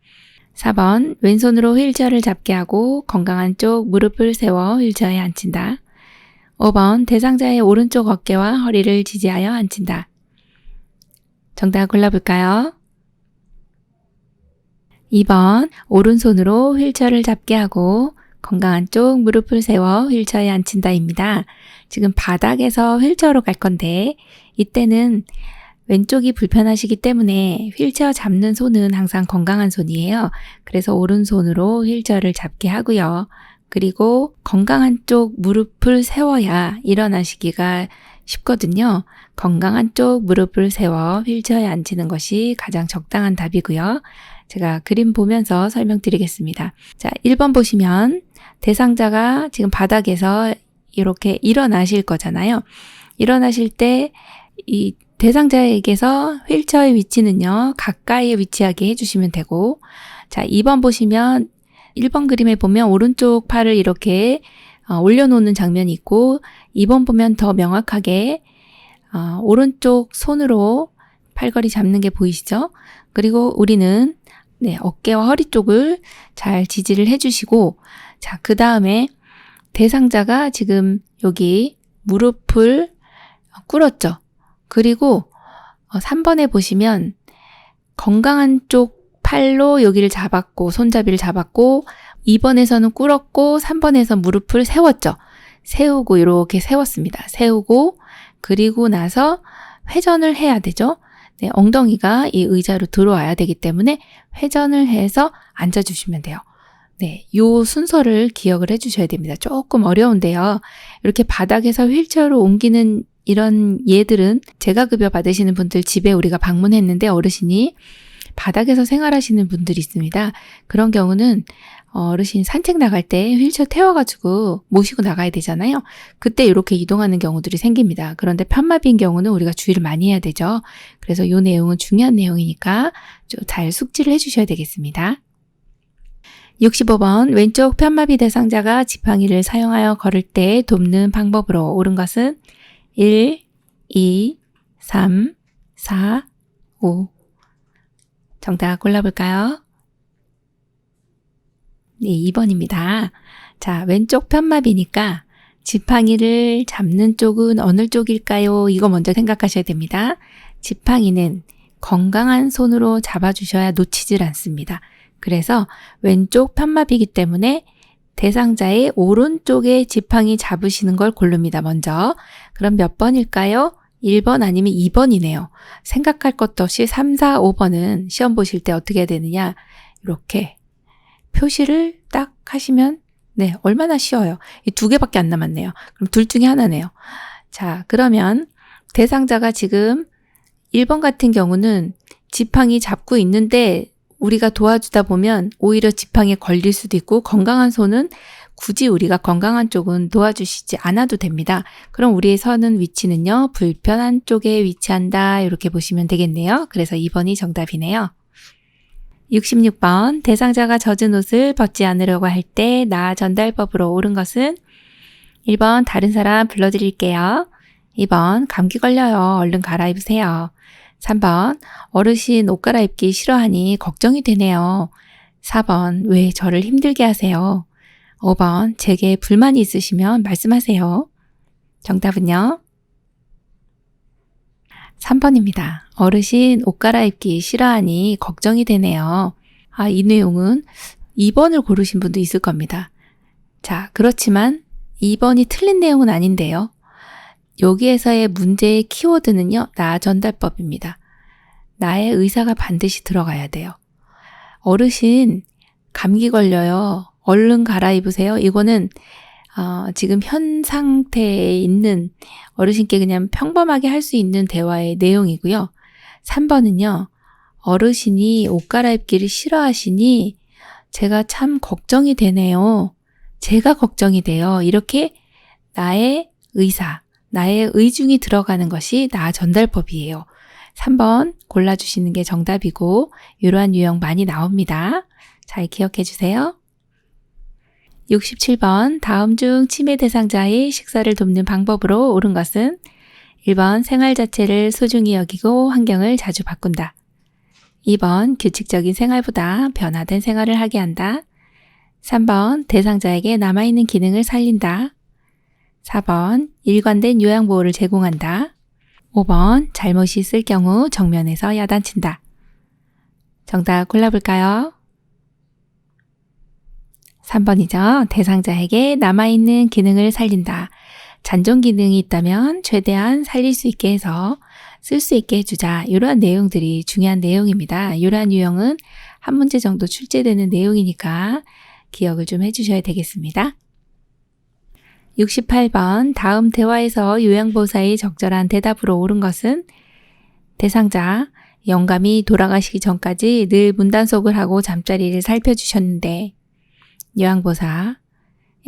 4번 왼손으로 휠체어를 잡게 하고 건강한 쪽 무릎을 세워 휠체어에 앉힌다. 5번 대상자의 오른쪽 어깨와 허리를 지지하여 앉힌다. 정답 골라볼까요? 2번 오른손으로 휠체어를 잡게 하고 건강한 쪽 무릎을 세워 휠체어에 앉힌다입니다. 지금 바닥에서 휠체어로 갈 건데 이때는 왼쪽이 불편하시기 때문에 휠체어 잡는 손은 항상 건강한 손이에요. 그래서 오른손으로 휠체어를 잡게 하고요. 그리고 건강한 쪽 무릎을 세워야 일어나시기가 쉽거든요. 건강한 쪽 무릎을 세워 휠체어에 앉히는 것이 가장 적당한 답이고요. 제가 그림 보면서 설명드리겠습니다. 자, 1번 보시면 대상자가 지금 바닥에서 이렇게 일어나실 거잖아요. 일어나실 때 이 대상자에게서 휠체어의 위치는요, 가까이에 위치하게 해주시면 되고, 자, 2번 보시면 1번 그림에 보면 오른쪽 팔을 이렇게 올려놓는 장면이 있고, 2번 보면 더 명확하게 오른쪽 손으로 팔걸이 잡는 게 보이시죠? 그리고 우리는 어깨와 허리 쪽을 잘 지지를 해주시고, 자, 그 다음에 대상자가 지금 여기 무릎을 꿇었죠. 그리고 3번에 보시면 건강한 쪽 팔로 여기를 잡았고, 손잡이를 잡았고, 2번에서는 꿇었고, 3번에서 무릎을 세웠죠. 세우고 이렇게 세웠습니다. 세우고, 그리고 나서 회전을 해야 되죠. 엉덩이가 이 의자로 들어와야 되기 때문에 회전을 해서 앉아주시면 돼요. 요 순서를 기억을 해주셔야 됩니다. 조금 어려운데요. 이렇게 바닥에서 휠체어로 옮기는 이런 예들은 재가급여 받으시는 분들 집에 우리가 방문했는데 어르신이 바닥에서 생활하시는 분들이 있습니다. 그런 경우는 어르신 산책 나갈 때 휠체어 태워가지고 모시고 나가야 되잖아요. 그때 이렇게 이동하는 경우들이 생깁니다. 그런데 편마비인 경우는 우리가 주의를 많이 해야 되죠. 그래서 이 내용은 중요한 내용이니까 좀 잘 숙지를 해주셔야 되겠습니다. 65번 왼쪽 편마비 대상자가 지팡이를 사용하여 걸을 때 돕는 방법으로 옳은 것은 1, 2, 3, 4, 5 정답 골라볼까요? 2번입니다. 자, 왼쪽 편마비니까 지팡이를 잡는 쪽은 어느 쪽일까요? 이거 먼저 생각하셔야 됩니다. 지팡이는 건강한 손으로 잡아주셔야 놓치질 않습니다. 그래서 왼쪽 편마비이기 때문에 대상자의 오른쪽에 지팡이 잡으시는 걸 고릅니다. 먼저. 그럼 몇 번일까요? 1번 아니면 2번이네요. 생각할 것도 없이 3, 4, 5번은 시험 보실 때 어떻게 해야 되느냐? 이렇게 표시를 딱 하시면 네, 얼마나 쉬워요. 이 2개밖에 안 남았네요. 그럼 둘 중에 하나네요. 자, 그러면 대상자가 지금 1번 같은 경우는 지팡이 잡고 있는데 우리가 도와주다 보면 오히려 지팡이에 걸릴 수도 있고 건강한 손은 굳이 우리가 건강한 쪽은 도와주시지 않아도 됩니다. 그럼 우리의 서는 위치는요. 불편한 쪽에 위치한다. 이렇게 보시면 되겠네요. 그래서 2번이 정답이네요. 66번 대상자가 젖은 옷을 벗지 않으려고 할 때 나 전달법으로 옳은 것은 1번 다른 사람 불러드릴게요. 2번 감기 걸려요. 얼른 갈아입으세요. 3번 어르신 옷 갈아입기 싫어하니 걱정이 되네요. 4번 왜 저를 힘들게 하세요. 5번 제게 불만이 있으시면 말씀하세요. 정답은요. 3번입니다. 어르신 옷 갈아입기 싫어하니 걱정이 되네요. 이 내용은 2번을 고르신 분도 있을 겁니다. 자, 그렇지만 2번이 틀린 내용은 아닌데요. 여기에서의 문제의 키워드는요. 나 전달법입니다. 나의 의사가 반드시 들어가야 돼요. 어르신 감기 걸려요. 얼른 갈아입으세요. 이거는 지금 현 상태에 있는 어르신께 그냥 평범하게 할 수 있는 대화의 내용이고요. 3번은요. 어르신이 옷 갈아입기를 싫어하시니 제가 참 걱정이 되네요. 제가 걱정이 돼요. 이렇게 나의 의사, 나의 의중이 들어가는 것이 나 전달법이에요. 3번 골라주시는 게 정답이고 이러한 유형 많이 나옵니다. 잘 기억해 주세요. 67번 다음 중 치매 대상자의 식사를 돕는 방법으로 옳은 것은 1번 생활 자체를 소중히 여기고 환경을 자주 바꾼다. 2번 규칙적인 생활보다 변화된 생활을 하게 한다. 3번 대상자에게 남아있는 기능을 살린다. 4번 일관된 요양보호를 제공한다. 5번 잘못이 있을 경우 정면에서 야단친다. 정답 골라볼까요? 3번이죠. 대상자에게 남아있는 기능을 살린다. 잔존 기능이 있다면 최대한 살릴 수 있게 해서 쓸 수 있게 해주자. 이러한 내용들이 중요한 내용입니다. 이러한 유형은 한 문제 정도 출제되는 내용이니까 기억을 좀 해주셔야 되겠습니다. 68번 다음 대화에서 요양보호사의 적절한 대답으로 옳은 것은 대상자 영감이 돌아가시기 전까지 늘 문단속을 하고 잠자리를 살펴주셨는데 요양보호사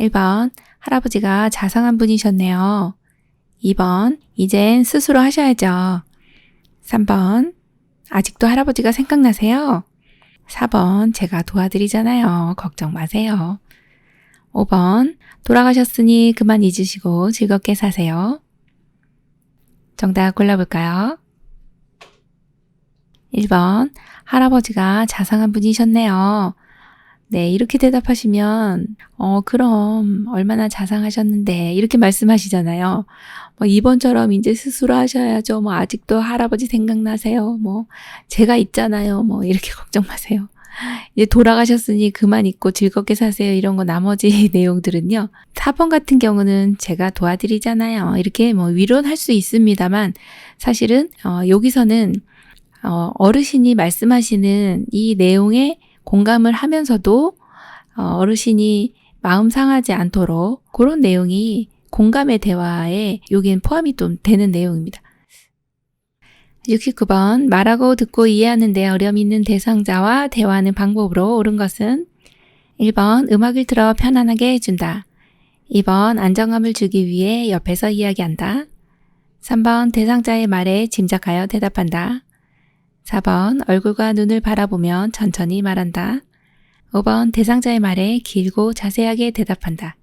1번 할아버지가 자상한 분이셨네요. 2번 이젠 스스로 하셔야죠. 3번 아직도 할아버지가 생각나세요? 4번 제가 도와드리잖아요. 걱정 마세요. 5번 돌아가셨으니 그만 잊으시고 즐겁게 사세요. 정답 골라볼까요? 1번 할아버지가 자상한 분이셨네요. 네, 이렇게 대답하시면 그럼 얼마나 자상하셨는데 이렇게 말씀하시잖아요. 2번처럼 이제 스스로 하셔야죠. 아직도 할아버지 생각나세요. 제가 있잖아요. 이렇게 걱정 마세요. 이제 돌아가셨으니 그만 잊고 즐겁게 사세요. 이런 거 나머지 내용들은요. 4번 같은 경우는 제가 도와드리잖아요. 이렇게 위로는 할 수 있습니다만 사실은 여기서는 어르신이 말씀하시는 이 내용에 공감을 하면서도 어르신이 마음 상하지 않도록 그런 내용이 공감의 대화에 여기는 포함이 좀 되는 내용입니다. 69번 말하고 듣고 이해하는 데 어려움이 있는 대상자와 대화하는 방법으로 옳은 것은 1번 음악을 틀어 편안하게 해준다. 2번 안정감을 주기 위해 옆에서 이야기한다. 3번 대상자의 말에 짐작하여 대답한다. 4번 얼굴과 눈을 바라보며 천천히 말한다. 5번 대상자의 말에 길고 자세하게 대답한다.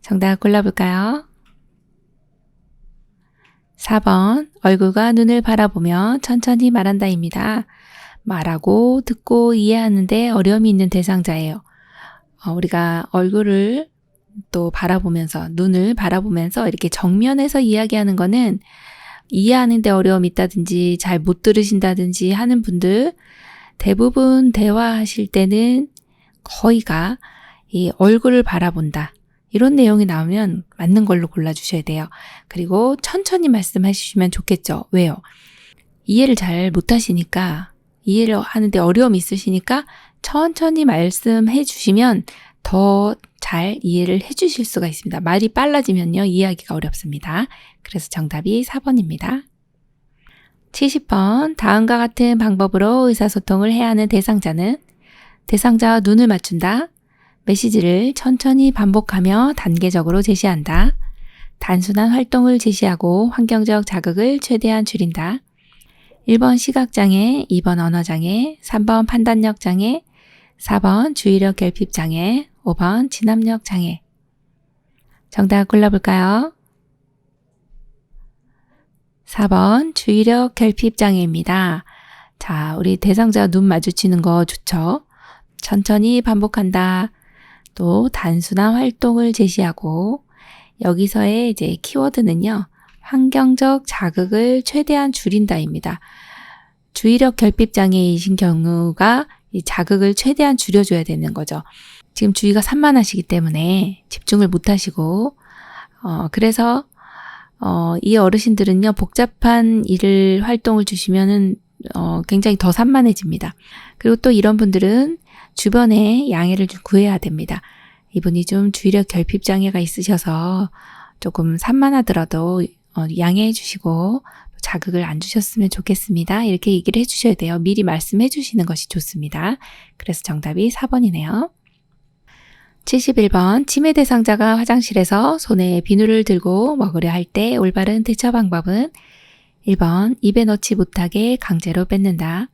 정답 골라볼까요? 4번 얼굴과 눈을 바라보며 천천히 말한다입니다. 말하고 듣고 이해하는데 어려움이 있는 대상자예요. 우리가 얼굴을 또 바라보면서 눈을 바라보면서 이렇게 정면에서 이야기하는 거는 이해하는데 어려움이 있다든지 잘 못 들으신다든지 하는 분들 대부분 대화하실 때는 거의가 이 얼굴을 바라본다. 이런 내용이 나오면 맞는 걸로 골라주셔야 돼요. 그리고 천천히 말씀하시면 좋겠죠. 왜요? 이해를 잘 못하시니까 이해를 하는데 어려움이 있으시니까 천천히 말씀해 주시면 더 잘 이해를 해 주실 수가 있습니다. 말이 빨라지면요, 이해하기가 어렵습니다. 그래서 정답이 4번입니다. 70번, 다음과 같은 방법으로 의사소통을 해야 하는 대상자는 대상자와 눈을 맞춘다. 메시지를 천천히 반복하며 단계적으로 제시한다. 단순한 활동을 제시하고 환경적 자극을 최대한 줄인다. 1번 시각장애, 2번 언어장애, 3번 판단력 장애, 4번 주의력 결핍 장애, 5번 진압력 장애. 정답 골라볼까요? 4번 주의력 결핍 장애입니다. 자, 우리 대상자 눈 마주치는 거 좋죠? 천천히 반복한다. 또 단순한 활동을 제시하고 여기서의 이제 키워드는요. 환경적 자극을 최대한 줄인다입니다. 주의력 결핍 장애이신 경우가 이 자극을 최대한 줄여줘야 되는 거죠. 지금 주의가 산만하시기 때문에 집중을 못 하시고 그래서 이 어르신들은요. 복잡한 활동을 주시면은 굉장히 더 산만해집니다. 그리고 또 이런 분들은 주변에 양해를 좀 구해야 됩니다. 이분이 좀 주의력 결핍 장애가 있으셔서 조금 산만하더라도 양해해 주시고 자극을 안 주셨으면 좋겠습니다. 이렇게 얘기를 해주셔야 돼요. 미리 말씀해 주시는 것이 좋습니다. 그래서 정답이 4번이네요. 71번, 치매 대상자가 화장실에서 손에 비누를 들고 먹으려 할 때 올바른 대처 방법은 1번, 입에 넣지 못하게 강제로 뺏는다.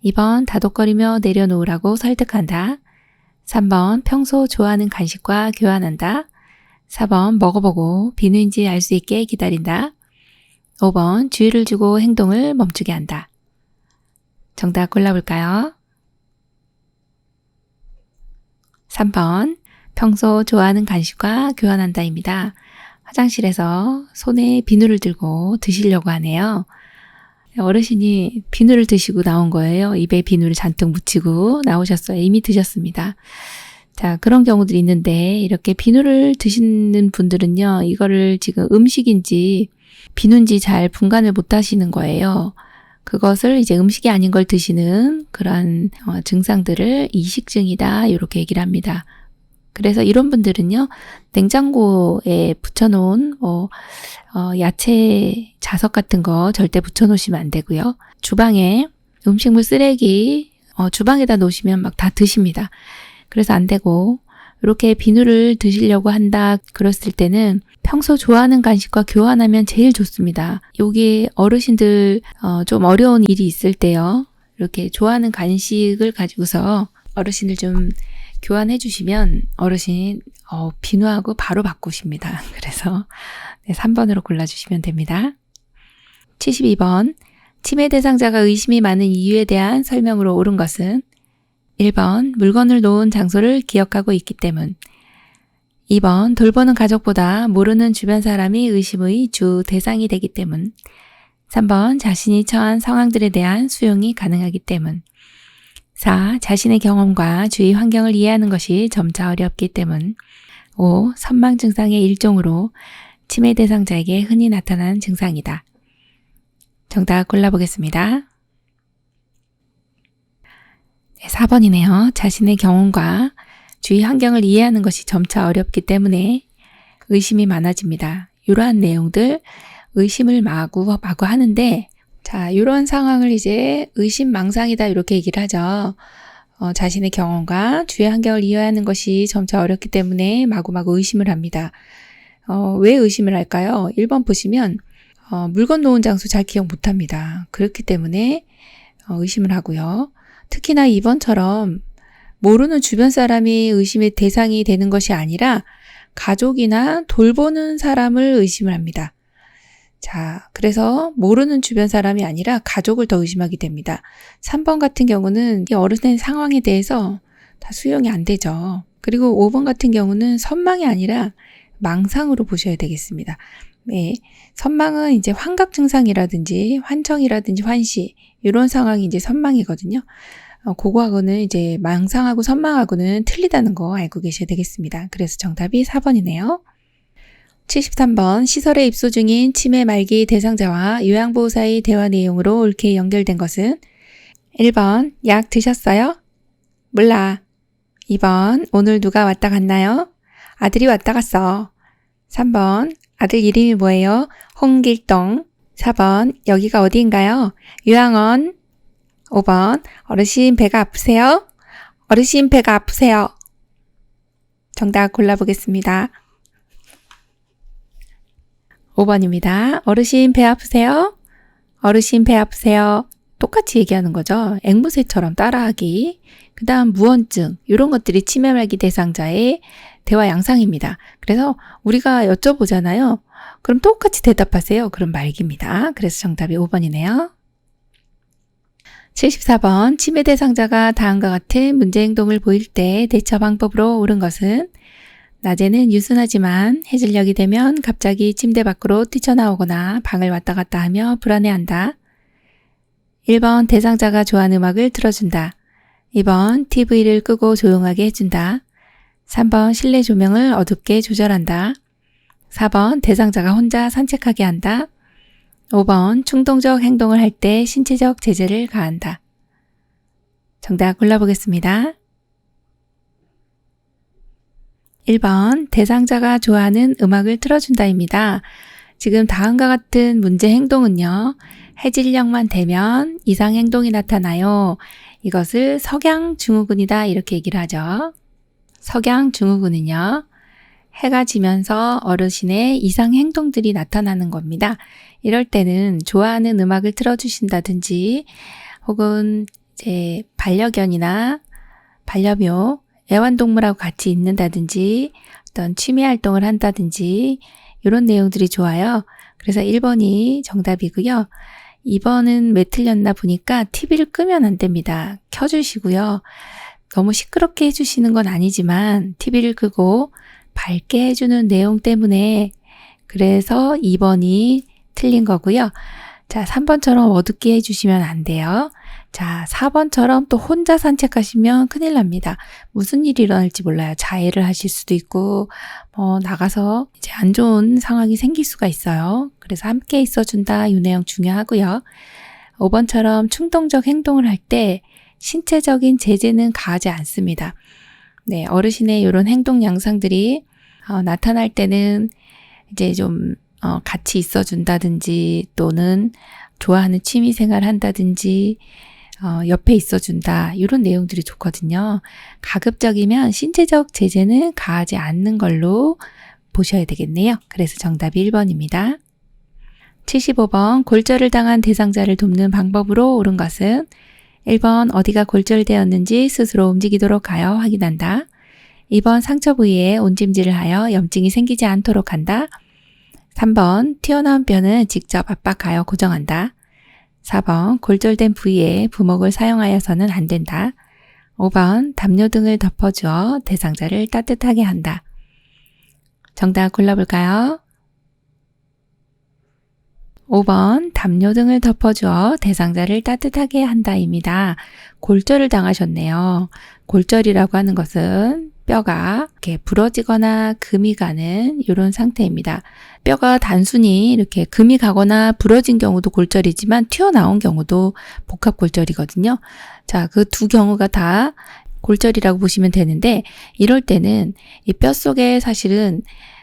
2번, 다독거리며 내려놓으라고 설득한다. 3번, 평소 좋아하는 간식과 교환한다. 4번, 먹어보고 비누인지 알 수 있게 기다린다. 5번, 주의를 주고 행동을 멈추게 한다. 정답 골라볼까요? 3번, 평소 좋아하는 간식과 교환한다입니다. 화장실에서 손에 비누를 들고 드시려고 하네요. 어르신이 비누를 드시고 나온 거예요. 입에 비누를 잔뜩 묻히고 나오셨어요. 이미 드셨습니다. 자, 그런 경우들이 있는데 이렇게 비누를 드시는 분들은요. 이거를 지금 음식인지 비누인지 잘 분간을 못 하시는 거예요. 그것을 이제 음식이 아닌 걸 드시는 그런 증상들을 이식증이다 이렇게 얘기를 합니다. 그래서 이런 분들은요. 냉장고에 붙여놓은 야채 자석 같은 거 절대 붙여놓으시면 안 되고요. 주방에 음식물 쓰레기 주방에다 놓으시면 막 다 드십니다. 그래서 안 되고 이렇게 비누를 드시려고 한다 그랬을 때는 평소 좋아하는 간식과 교환하면 제일 좋습니다. 여기 어르신들 좀 어려운 일이 있을 때요. 이렇게 좋아하는 간식을 가지고서 어르신들 좀 교환해 주시면 어르신 비누하고 바로 바꾸십니다. 그래서 3번으로 골라주시면 됩니다. 72번 치매 대상자가 의심이 많은 이유에 대한 설명으로 옳은 것은 1번 물건을 놓은 장소를 기억하고 있기 때문 2번 돌보는 가족보다 모르는 주변 사람이 의심의 주 대상이 되기 때문 3번 자신이 처한 상황들에 대한 수용이 가능하기 때문 4. 자신의 경험과 주위 환경을 이해하는 것이 점차 어렵기 때문 5. 선망 증상의 일종으로 치매 대상자에게 흔히 나타나는 증상이다. 정답 골라보겠습니다. 4번이네요. 자신의 경험과 주위 환경을 이해하는 것이 점차 어렵기 때문에 의심이 많아집니다. 이러한 내용들 의심을 마구 하는데 자, 이런 상황을 이제 의심망상이다 이렇게 얘기를 하죠. 자신의 경험과 주위 환경을 이해하는 것이 점차 어렵기 때문에 마구마구 의심을 합니다. 왜 의심을 할까요? 1번 보시면 물건 놓은 장소 잘 기억 못합니다. 그렇기 때문에 의심을 하고요. 특히나 2번처럼 모르는 주변 사람이 의심의 대상이 되는 것이 아니라 가족이나 돌보는 사람을 의심을 합니다. 자, 그래서 모르는 주변 사람이 아니라 가족을 더 의심하게 됩니다. 3번 같은 경우는 이 어른의 상황에 대해서 다 수용이 안 되죠. 그리고 5번 같은 경우는 선망이 아니라 망상으로 보셔야 되겠습니다. 네, 선망은 이제 환각 증상이라든지 환청이라든지 환시 이런 상황이 이제 선망이거든요. 그거하고는 이제 망상하고 선망하고는 틀리다는 거 알고 계셔야 되겠습니다. 그래서 정답이 4번이네요. 73번 시설에 입소 중인 치매 말기 대상자와 요양보호사의 대화 내용으로 옳게 연결된 것은 1번 약 드셨어요? 몰라. 2번, 오늘 누가 왔다 갔나요? 아들이 왔다 갔어. 3번, 아들 이름이 뭐예요? 홍길동. 4번, 여기가 어디인가요? 요양원. 5번, 어르신 배가 아프세요? 어르신 배가 아프세요. 정답 골라보겠습니다. 5번입니다. 어르신 배 아프세요? 어르신 배 아프세요. 똑같이 얘기하는 거죠. 앵무새처럼 따라하기. 그 다음 무언증, 이런 것들이 치매 말기 대상자의 대화 양상입니다. 그래서 우리가 여쭤보잖아요. 그럼 똑같이 대답하세요. 그럼 말기입니다. 그래서 정답이 5번이네요. 74번, 치매 대상자가 다음과 같은 문제 행동을 보일 때 대처 방법으로 옳은 것은 낮에는 유순하지만 해질녘이 되면 갑자기 침대 밖으로 뛰쳐나오거나 방을 왔다 갔다 하며 불안해한다. 1번, 대상자가 좋아하는 음악을 틀어준다. 2번, TV를 끄고 조용하게 해준다. 3번, 실내 조명을 어둡게 조절한다. 4번, 대상자가 혼자 산책하게 한다. 5번, 충동적 행동을 할 때 신체적 제재를 가한다. 정답 골라보겠습니다. 1번, 대상자가 좋아하는 음악을 틀어준다입니다. 지금 다음과 같은 문제 행동은요, 해질녘만 되면 이상 행동이 나타나요. 이것을 석양증후군이다 이렇게 얘기를 하죠. 석양증후군은요, 해가 지면서 어르신의 이상 행동들이 나타나는 겁니다. 이럴 때는 좋아하는 음악을 틀어주신다든지 혹은 이제 반려견이나 반려묘, 애완동물하고 같이 있는다든지 어떤 취미 활동을 한다든지 이런 내용들이 좋아요. 그래서 1번이 정답이고요. 2번은 왜 틀렸나 보니까 TV를 끄면 안 됩니다. 켜주시고요. 너무 시끄럽게 해주시는 건 아니지만 TV를 끄고 밝게 해주는 내용 때문에 그래서 2번이 틀린 거고요. 자, 3번처럼 어둡게 해주시면 안 돼요. 자, 4번처럼 또 혼자 산책하시면 큰일 납니다. 무슨 일이 일어날지 몰라요. 자해를 하실 수도 있고 나가서 이제 안 좋은 상황이 생길 수가 있어요. 그래서 함께 있어준다 이 내용 중요하고요. 5번처럼 충동적 행동을 할 때 신체적인 제재는 가하지 않습니다. 네, 어르신의 이런 행동 양상들이 나타날 때는 이제 좀 같이 있어준다든지 또는 좋아하는 취미생활 한다든지 옆에 있어준다 이런 내용들이 좋거든요. 가급적이면 신체적 제재는 가하지 않는 걸로 보셔야 되겠네요. 그래서 정답이 1번입니다. 75번, 골절을 당한 대상자를 돕는 방법으로 옳은 것은 1번, 어디가 골절되었는지 스스로 움직이도록 하여 확인한다. 2번, 상처 부위에 온찜질을 하여 염증이 생기지 않도록 한다. 3번, 튀어나온 뼈는 직접 압박하여 고정한다. 4번, 골절된 부위에 부목을 사용하여서는 안 된다. 5번, 담요 등을 덮어주어 대상자를 따뜻하게 한다. 정답 골라볼까요? 5번, 담요 등을 덮어주어 대상자를 따뜻하게 한다입니다. 골절을 당하셨네요. 골절이라고 하는 것은 뼈가 이렇게 부러지거나 금이 가는 이런 상태입니다. 뼈가 단순히 이렇게 금이 가거나 부러진 경우도 골절이지만 튀어나온 경우도 복합골절이거든요. 자, 그 두 경우가 다 골절이라고 보시면 되는데 이럴 때는 이 뼈 속에 사실은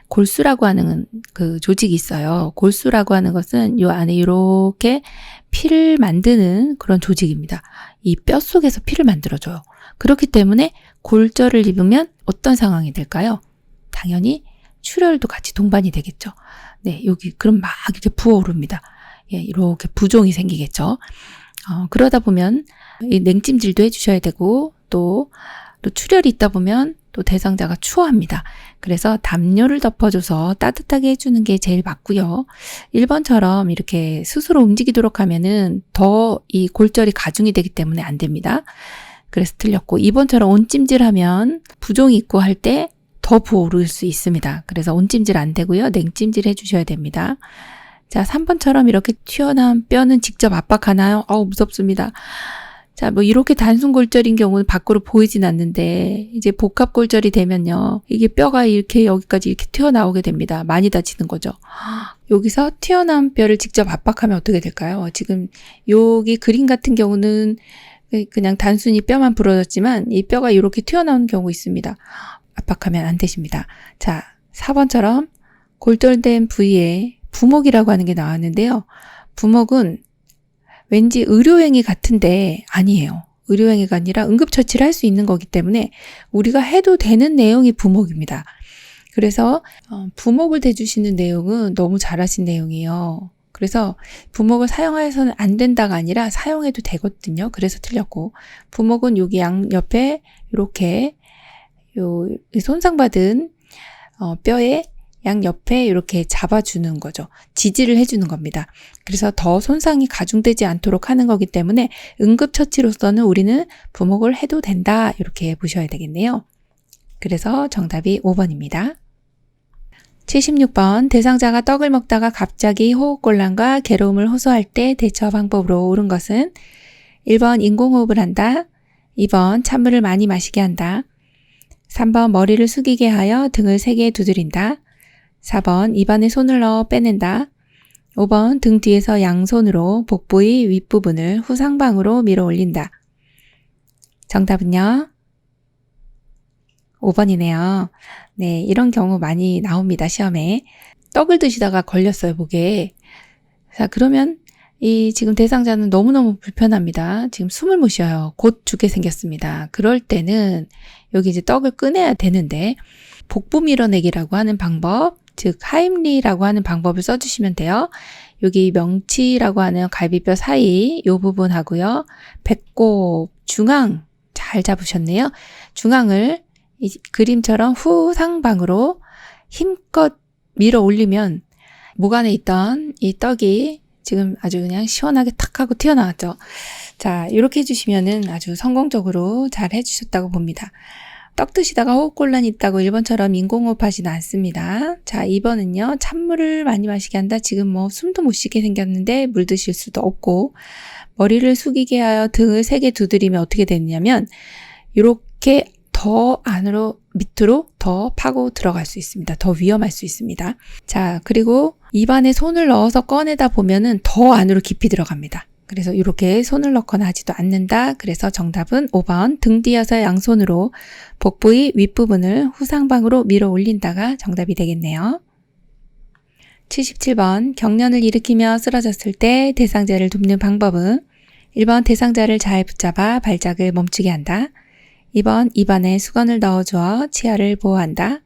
골수라고 하는 그 조직이 있어요. 골수라고 하는 것은 이 안에 이렇게 피를 만드는 그런 조직입니다. 이 뼈 속에서 피를 만들어줘요. 그렇기 때문에 골절을 입으면 어떤 상황이 될까요? 당연히 출혈도 같이 동반이 되겠죠. 네, 여기 그럼 막 이렇게 부어오릅니다. 예, 이렇게 부종이 생기겠죠. 그러다 보면 이 냉찜질도 해주셔야 되고 또 출혈이 있다 보면 또 대상자가 추워합니다. 그래서 담요를 덮어줘서 따뜻하게 해주는 게 제일 맞고요. 1번처럼 이렇게 스스로 움직이도록 하면은 더 이 골절이 가중이 되기 때문에 안 됩니다. 그래서 틀렸고 2번처럼 온찜질하면 부종이 있고 할 때 더 부어오를 수 있습니다. 그래서 온찜질 안 되고요. 냉찜질 해주셔야 됩니다. 자, 3번처럼 이렇게 튀어나온 뼈는 직접 압박하나요? 무섭습니다. 자, 뭐 이렇게 단순 골절인 경우는 밖으로 보이진 않는데 이제 복합 골절이 되면요. 이게 뼈가 이렇게 여기까지 이렇게 튀어나오게 됩니다. 많이 다치는 거죠. 여기서 튀어나온 뼈를 직접 압박하면 어떻게 될까요? 지금 여기 그림 같은 경우는 그냥 단순히 뼈만 부러졌지만 이 뼈가 이렇게 튀어나오는 경우 있습니다. 압박하면 안 되십니다. 자, 4번처럼 골절된 부위에 부목이라고 하는 게 나왔는데요. 부목은 왠지 의료행위 같은데 아니에요. 의료행위가 아니라 응급처치를 할 수 있는 거기 때문에 우리가 해도 되는 내용이 부목입니다. 그래서 부목을 대주시는 내용은 너무 잘하신 내용이에요. 그래서 부목을 사용해서는 안 된다가 아니라 사용해도 되거든요. 그래서 틀렸고, 부목은 여기 양옆에 이렇게 손상받은 뼈에 양옆에 이렇게 잡아주는 거죠. 지지를 해주는 겁니다. 그래서 더 손상이 가중되지 않도록 하는 거기 때문에 응급처치로서는 우리는 부목을 해도 된다, 이렇게 보셔야 되겠네요. 그래서 정답이 5번입니다. 76번, 대상자가 떡을 먹다가 갑자기 호흡곤란과 괴로움을 호소할 때 대처 방법으로 옳은 것은 1번 인공호흡을 한다, 2번 찬물을 많이 마시게 한다, 3번 머리를 숙이게 하여 등을 세게 두드린다, 4번 입안에 손을 넣어 빼낸다, 5번 등 뒤에서 양손으로 복부의 윗부분을 후상방으로 밀어 올린다. 정답은요? 5번이네요. 네, 이런 경우 많이 나옵니다, 시험에. 떡을 드시다가 걸렸어요, 목에. 자, 그러면 지금 대상자는 너무너무 불편합니다. 지금 숨을 못 쉬어요. 곧 죽게 생겼습니다. 그럴 때는 여기 이제 떡을 꺼내야 되는데, 복부 밀어내기라고 하는 방법, 즉 하임리라고 하는 방법을 써주시면 돼요. 여기 명치라고 하는 갈비뼈 사이 이 부분하고요. 배꼽 중앙 잘 잡으셨네요. 중앙을 이 그림처럼 후상방으로 힘껏 밀어 올리면 목 안에 있던 이 떡이 지금 아주 그냥 시원하게 탁 하고 튀어나왔죠. 자, 이렇게 해주시면은 아주 성공적으로 잘 해주셨다고 봅니다. 떡 드시다가 호흡곤란이 있다고 1번처럼 인공호흡 하지는 않습니다. 자, 2번은요. 찬물을 많이 마시게 한다. 지금 뭐 숨도 못 쉬게 생겼는데 물 드실 수도 없고, 머리를 숙이게 하여 등을 세게 두드리면 어떻게 되느냐면 이렇게 더 안으로 밑으로 더 파고 들어갈 수 있습니다. 더 위험할 수 있습니다. 자, 그리고 입안에 손을 넣어서 꺼내다 보면은 더 안으로 깊이 들어갑니다. 그래서 이렇게 손을 넣거나 하지도 않는다. 그래서 정답은 5번 등 뒤어서 양손으로 복부의 윗부분을 후상방으로 밀어 올린다가 정답이 되겠네요. 77번 경련을 일으키며 쓰러졌을 때 대상자를 돕는 방법은 1번 대상자를 잘 붙잡아 발작을 멈추게 한다. 2번 입안에 수건을 넣어주어 치아를 보호한다.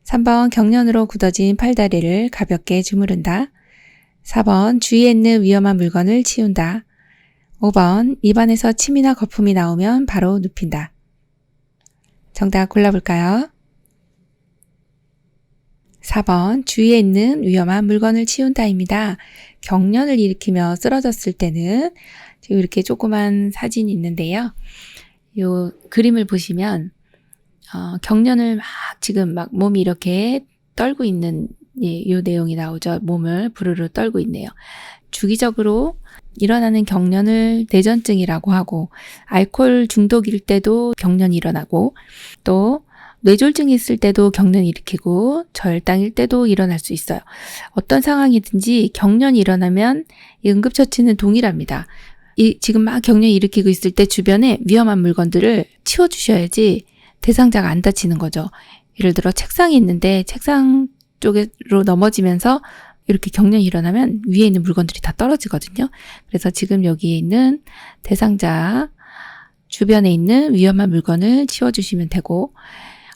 3번 경련으로 굳어진 팔다리를 가볍게 주무른다. 4번 주위에 있는 위험한 물건을 치운다. 5번 입안에서 침이나 거품이 나오면 바로 눕힌다. 정답 골라볼까요? 4번 주위에 있는 위험한 물건을 치운다입니다. 경련을 일으키며 쓰러졌을 때는 지금 이렇게 조그만 사진이 있는데요. 요 그림을 보시면 경련을 지금 몸이 이렇게 떨고 있는 요 내용이 나오죠. 몸을 부르르 떨고 있네요. 주기적으로 일어나는 경련을 내전증이라고 하고, 알코올 중독일 때도 경련이 일어나고, 또 뇌졸중이 있을 때도 경련이 일으키고, 저혈당일 때도 일어날 수 있어요. 어떤 상황이든지 경련이 일어나면 이 응급처치는 동일합니다. 지금 막 경련이 일으키고 있을 때 주변에 위험한 물건들을 치워주셔야지 대상자가 안 다치는 거죠. 예를 들어 책상이 있는데 책상 쪽으로 넘어지면서 이렇게 경련이 일어나면 위에 있는 물건들이 다 떨어지거든요. 그래서 지금 여기에 있는 대상자 주변에 있는 위험한 물건을 치워주시면 되고,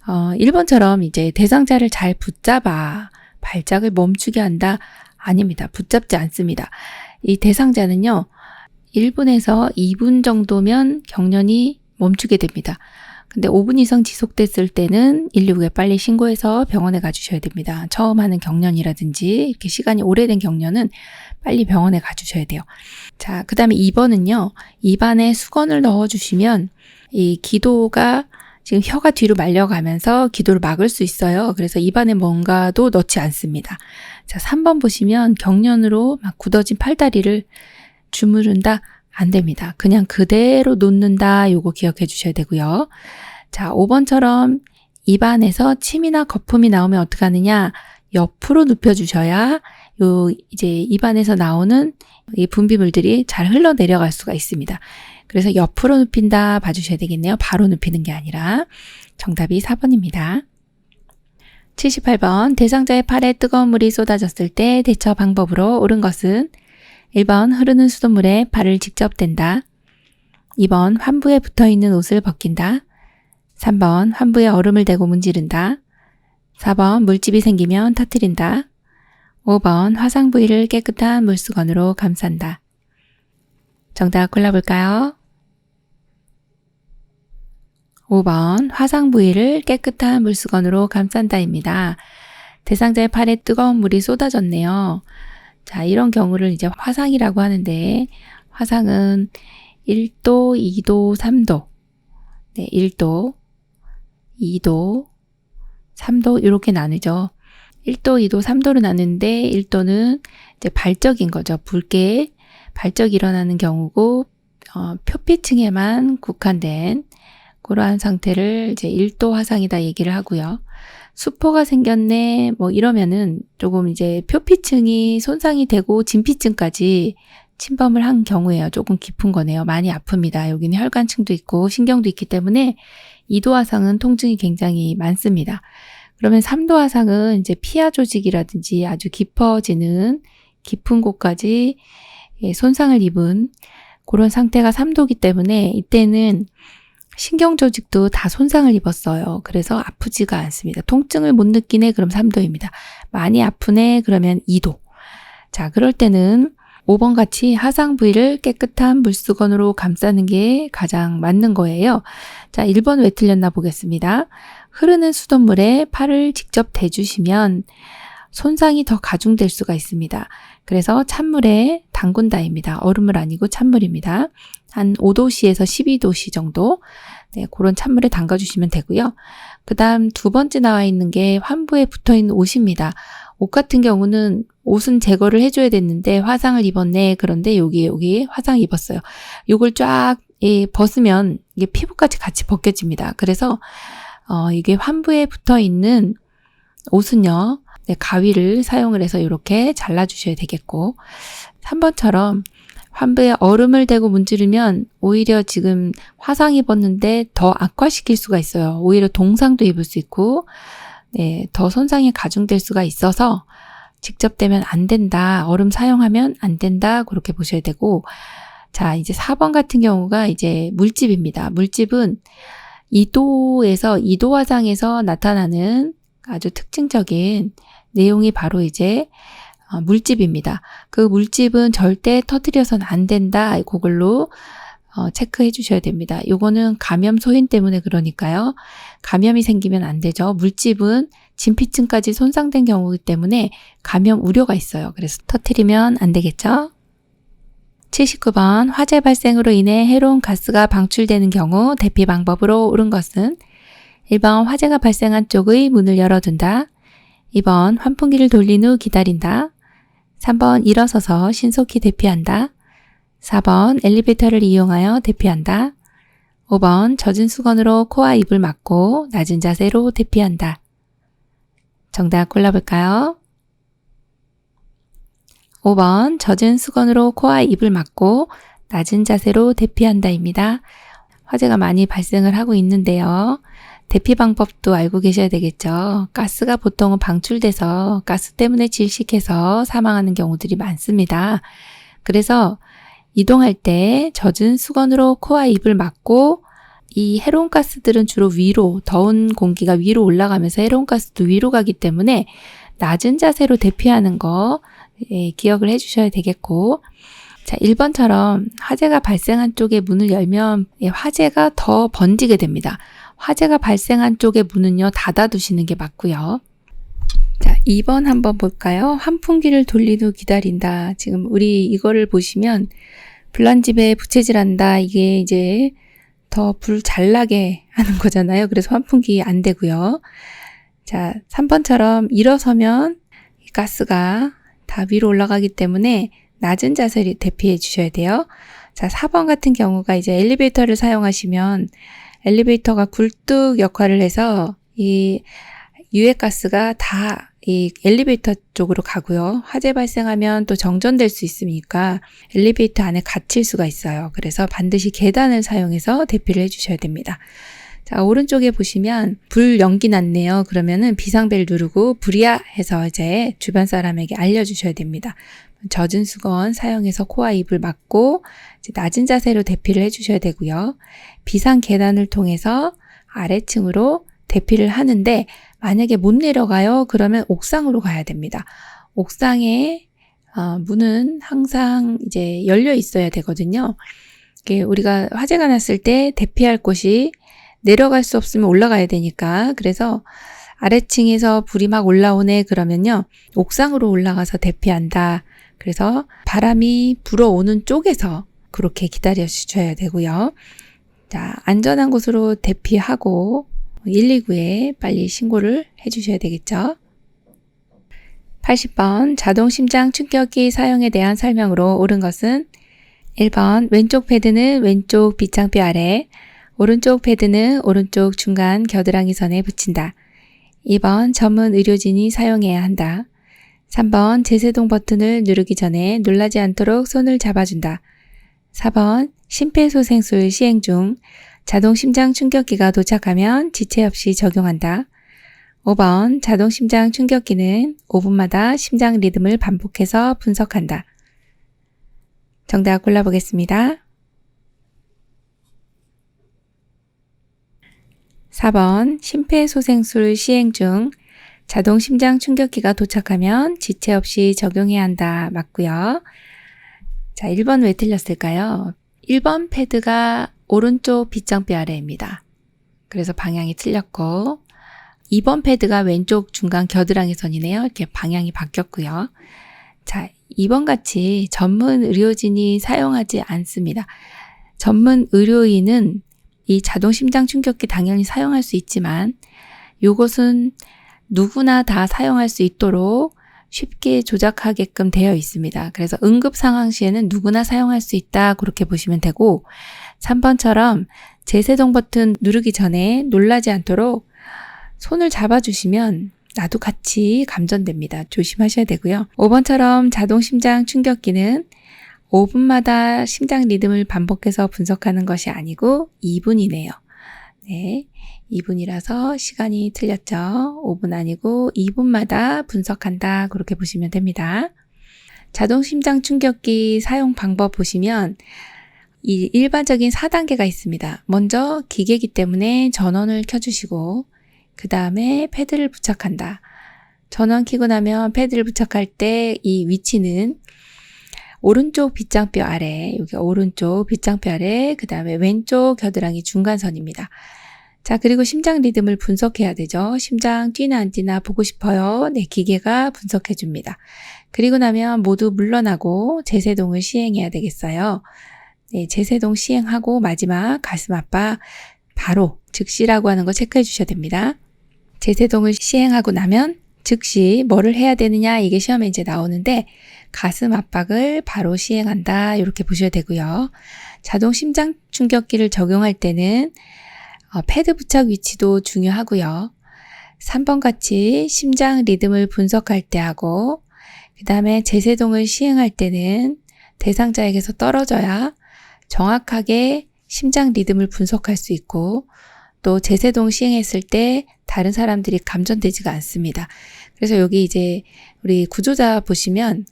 1번처럼 이제 대상자를 잘 붙잡아 발작을 멈추게 한다. 아닙니다. 붙잡지 않습니다. 이 대상자는요, 1분에서 2분 정도면 경련이 멈추게 됩니다. 근데 5분 이상 지속됐을 때는 119에 빨리 신고해서 병원에 가주셔야 됩니다. 처음 하는 경련이라든지 이렇게 시간이 오래된 경련은 빨리 병원에 가주셔야 돼요. 자, 그 다음에 2번은요. 입안에 수건을 넣어주시면 이 기도가 지금 혀가 뒤로 말려가면서 기도를 막을 수 있어요. 그래서 입안에 뭔가도 넣지 않습니다. 자, 3번 보시면 경련으로 막 굳어진 팔다리를 주무른다? 안 됩니다. 그냥 그대로 놓는다. 요거 기억해 주셔야 되고요. 자, 5번처럼 입안에서 침이나 거품이 나오면 어떻게 하느냐? 옆으로 눕혀 주셔야 이제 입안에서 나오는 이 분비물들이 잘 흘러내려갈 수가 있습니다. 그래서 옆으로 눕힌다 봐주셔야 되겠네요. 바로 눕히는 게 아니라. 정답이 4번입니다. 78번 대상자의 팔에 뜨거운 물이 쏟아졌을 때 대처 방법으로 옳은 것은 1번 흐르는 수돗물에 발을 직접 댄다. 2번 환부에 붙어있는 옷을 벗긴다. 3번 환부에 얼음을 대고 문지른다. 4번 물집이 생기면 터뜨린다. 5번 화상 부위를 깨끗한 물수건으로 감싼다. 정답 골라볼까요? 5번 화상 부위를 깨끗한 물수건으로 감싼다입니다. 대상자의 팔에 뜨거운 물이 쏟아졌네요. 자, 이런 경우를 이제 화상이라고 하는데 화상은 1도, 2도, 3도. 네, 1도, 2도, 3도 이렇게 나누죠. 1도, 2도, 3도로 나누는데 1도는 이제 발적인 거죠. 붉게 발적이 일어나는 경우고 표피층에만 국한된 그러한 상태를 이제 1도 화상이다 얘기를 하고요. 수포가 생겼네 뭐 이러면은 조금 이제 표피층이 손상이 되고 진피층까지 침범을 한 경우예요. 조금 깊은 거네요. 많이 아픕니다. 여기는 혈관층도 있고 신경도 있기 때문에 2도 화상은 통증이 굉장히 많습니다. 그러면 3도 화상은 이제 피하 조직이라든지 아주 깊어지는 깊은 곳까지 손상을 입은 그런 상태가 3도이기 때문에 이때는 신경 조직도 다 손상을 입었어요. 그래서 아프지가 않습니다. 통증을 못 느끼네 그럼 3도입니다. 많이 아프네 그러면 2도. 자, 그럴 때는 5번 같이 화상 부위를 깨끗한 물수건으로 감싸는 게 가장 맞는 거예요. 자, 1번 왜 틀렸나 보겠습니다. 흐르는 수돗물에 팔을 직접 대주시면 손상이 더 가중될 수가 있습니다. 그래서 찬물에 담근다입니다. 얼음물 아니고 찬물입니다. 한 5도씨에서 12도씨 정도 네, 그런 찬물에 담가주시면 되고요. 그 다음 두 번째 나와 있는 게 환부에 붙어있는 옷입니다. 옷 같은 경우는 옷은 제거를 해줘야 됐는데 화상을 입었네. 그런데 여기 화상 입었어요. 요걸 쫙 벗으면 이게 피부까지 같이 벗겨집니다. 그래서 이게 환부에 붙어있는 옷은요. 네, 가위를 사용을 해서 이렇게 잘라주셔야 되겠고 3번처럼 환부에 얼음을 대고 문지르면 오히려 지금 화상 입었는데 더 악화시킬 수가 있어요. 오히려 동상도 입을 수 있고 네, 더 손상이 가중될 수가 있어서 직접 대면 안 된다. 얼음 사용하면 안 된다. 그렇게 보셔야 되고 자, 이제 4번 같은 경우가 이제 물집입니다. 물집은 2도에서 2도 화상에서 나타나는 아주 특징적인 내용이 바로 이제 물집입니다. 그 물집은 절대 터뜨려서는 안 된다. 그걸로 체크해 주셔야 됩니다. 요거는 감염 소인 때문에 그러니까요. 감염이 생기면 안 되죠. 물집은 진피층까지 손상된 경우이기 때문에 감염 우려가 있어요. 그래서 터뜨리면 안 되겠죠. 79번 화재 발생으로 인해 해로운 가스가 방출되는 경우 대피 방법으로 옳은 것은 1번 화재가 발생한 쪽의 문을 열어둔다. 2번 환풍기를 돌린 후 기다린다. 3번 일어서서 신속히 대피한다. 4번 엘리베이터를 이용하여 대피한다. 5번 젖은 수건으로 코와 입을 막고 낮은 자세로 대피한다. 정답 골라볼까요? 5번 젖은 수건으로 코와 입을 막고 낮은 자세로 대피한다입니다. 화재가 많이 발생을 하고 있는데요. 대피 방법도 알고 계셔야 되겠죠. 가스가 보통은 방출돼서 가스 때문에 질식해서 사망하는 경우들이 많습니다. 그래서 이동할 때 젖은 수건으로 코와 입을 막고 이 해로운 가스들은 주로 위로, 더운 공기가 위로 올라가면서 해로운 가스도 위로 가기 때문에 낮은 자세로 대피하는 거 기억을 해주셔야 되겠고 자, 1번처럼 화재가 발생한 쪽에 문을 열면 화재가 더 번지게 됩니다. 화재가 발생한 쪽의 문은요, 닫아두시는 게 맞고요. 자, 2번 한번 볼까요? 환풍기를 돌린 후 기다린다. 지금 우리 이거를 보시면 불난집에 부채질한다. 이게 이제 더 불 잘 나게 하는 거잖아요. 그래서 환풍기 안 되고요. 자, 3번처럼 일어서면 가스가 다 위로 올라가기 때문에 낮은 자세를 대피해 주셔야 돼요. 자, 4번 같은 경우가 이제 엘리베이터를 사용하시면 엘리베이터가 굴뚝 역할을 해서 이 유해가스가 다 이 엘리베이터 쪽으로 가고요. 화재 발생하면 또 정전될 수 있으니까 엘리베이터 안에 갇힐 수가 있어요. 그래서 반드시 계단을 사용해서 대피를 해주셔야 됩니다. 자, 오른쪽에 보시면 불 연기 났네요. 그러면은 비상벨 누르고 불이야 해서 이제 주변 사람에게 알려주셔야 됩니다. 젖은 수건 사용해서 코와 입을 막고 이제 낮은 자세로 대피를 해주셔야 되고요. 비상 계단을 통해서 아래층으로 대피를 하는데 만약에 못 내려가요? 그러면 옥상으로 가야 됩니다. 옥상에 문은 항상 이제 열려 있어야 되거든요. 우리가 화재가 났을 때 대피할 곳이 내려갈 수 없으면 올라가야 되니까 그래서 아래층에서 불이 막 올라오네 그러면요. 옥상으로 올라가서 대피한다. 그래서 바람이 불어오는 쪽에서 그렇게 기다려 주셔야 되고요. 자, 안전한 곳으로 대피하고 119에 빨리 신고를 해주셔야 되겠죠. 80번 자동 심장 충격기 사용에 대한 설명으로 옳은 것은 1번 왼쪽 패드는 왼쪽 빗장뼈 아래, 오른쪽 패드는 오른쪽 중간 겨드랑이 선에 붙인다. 2번 전문 의료진이 사용해야 한다. 3번 제세동 버튼을 누르기 전에 놀라지 않도록 손을 잡아준다. 4번 심폐소생술 시행 중 자동 심장 충격기가 도착하면 지체 없이 적용한다. 5번 자동 심장 충격기는 5분마다 심장 리듬을 반복해서 분석한다. 정답 골라보겠습니다. 4번 심폐소생술 시행 중 자동 심장 충격기가 도착하면 지체 없이 적용해야 한다. 맞고요. 자, 1번 왜 틀렸을까요? 1번 패드가 오른쪽 빗장뼈 아래입니다. 그래서 방향이 틀렸고 2번 패드가 왼쪽 중간 겨드랑이 선이네요. 이렇게 방향이 바뀌었고요. 자, 2번 같이 전문 의료진이 사용하지 않습니다. 전문 의료인은 이 자동 심장 충격기 당연히 사용할 수 있지만 이것은 누구나 다 사용할 수 있도록 쉽게 조작하게끔 되어 있습니다. 그래서 응급 상황 시에는 누구나 사용할 수 있다 그렇게 보시면 되고 3번처럼 제세동 버튼 누르기 전에 놀라지 않도록 손을 잡아주시면 나도 같이 감전됩니다. 조심하셔야 되고요. 5번처럼 자동 심장 충격기는 5분마다 심장 리듬을 반복해서 분석하는 것이 아니고 2분이네요. 네, 2분이라서 시간이 틀렸죠. 5분 아니고 2분마다 분석한다. 그렇게 보시면 됩니다. 자동 심장 충격기 사용 방법 보시면 이 일반적인 4단계가 있습니다. 먼저 기계이기 때문에 전원을 켜주시고 그 다음에 패드를 부착한다. 전원 켜고 나면 패드를 부착할 때 이 위치는 오른쪽 빗장뼈 아래, 여기 오른쪽 빗장뼈 아래, 그 다음에 왼쪽 겨드랑이 중간선입니다. 자, 그리고 심장 리듬을 분석해야 되죠. 심장 뛰나 안 뛰나 보고 싶어요. 네, 기계가 분석해 줍니다. 그리고 나면 모두 물러나고 제세동을 시행해야 되겠어요. 네, 제세동 시행하고 마지막 가슴 압박 바로 즉시라고 하는 거 체크해 주셔야 됩니다. 제세동을 시행하고 나면 즉시 뭐를 해야 되느냐 이게 시험에 이제 나오는데 가슴 압박을 바로 시행한다 이렇게 보셔야 되고요. 자동 심장 충격기를 적용할 때는 패드 부착 위치도 중요하고요. 3번 같이 심장 리듬을 분석할 때 하고 그 다음에 제세동을 시행할 때는 대상자에게서 떨어져야 정확하게 심장 리듬을 분석할 수 있고 또 제세동 시행했을 때 다른 사람들이 감전되지가 않습니다. 그래서 여기 이제 우리 구조자 보시면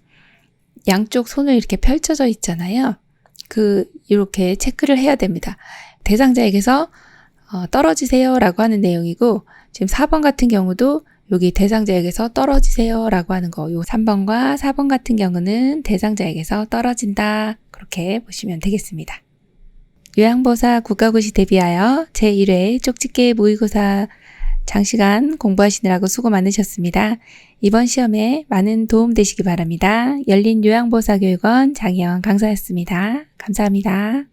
양쪽 손을 이렇게 펼쳐져 있잖아요. 이렇게 체크를 해야 됩니다. 대상자에게서 떨어지세요 라고 하는 내용이고 지금 4번 같은 경우도 여기 대상자에게서 떨어지세요 라고 하는 거 요 3번과 4번 같은 경우는 대상자에게서 떨어진다 그렇게 보시면 되겠습니다. 요양보사 국가고시 대비하여 제1회 쪽집게 모의고사 장시간 공부하시느라고 수고 많으셨습니다. 이번 시험에 많은 도움 되시기 바랍니다. 열린요양보사교육원 장혜영 강사였습니다. 감사합니다.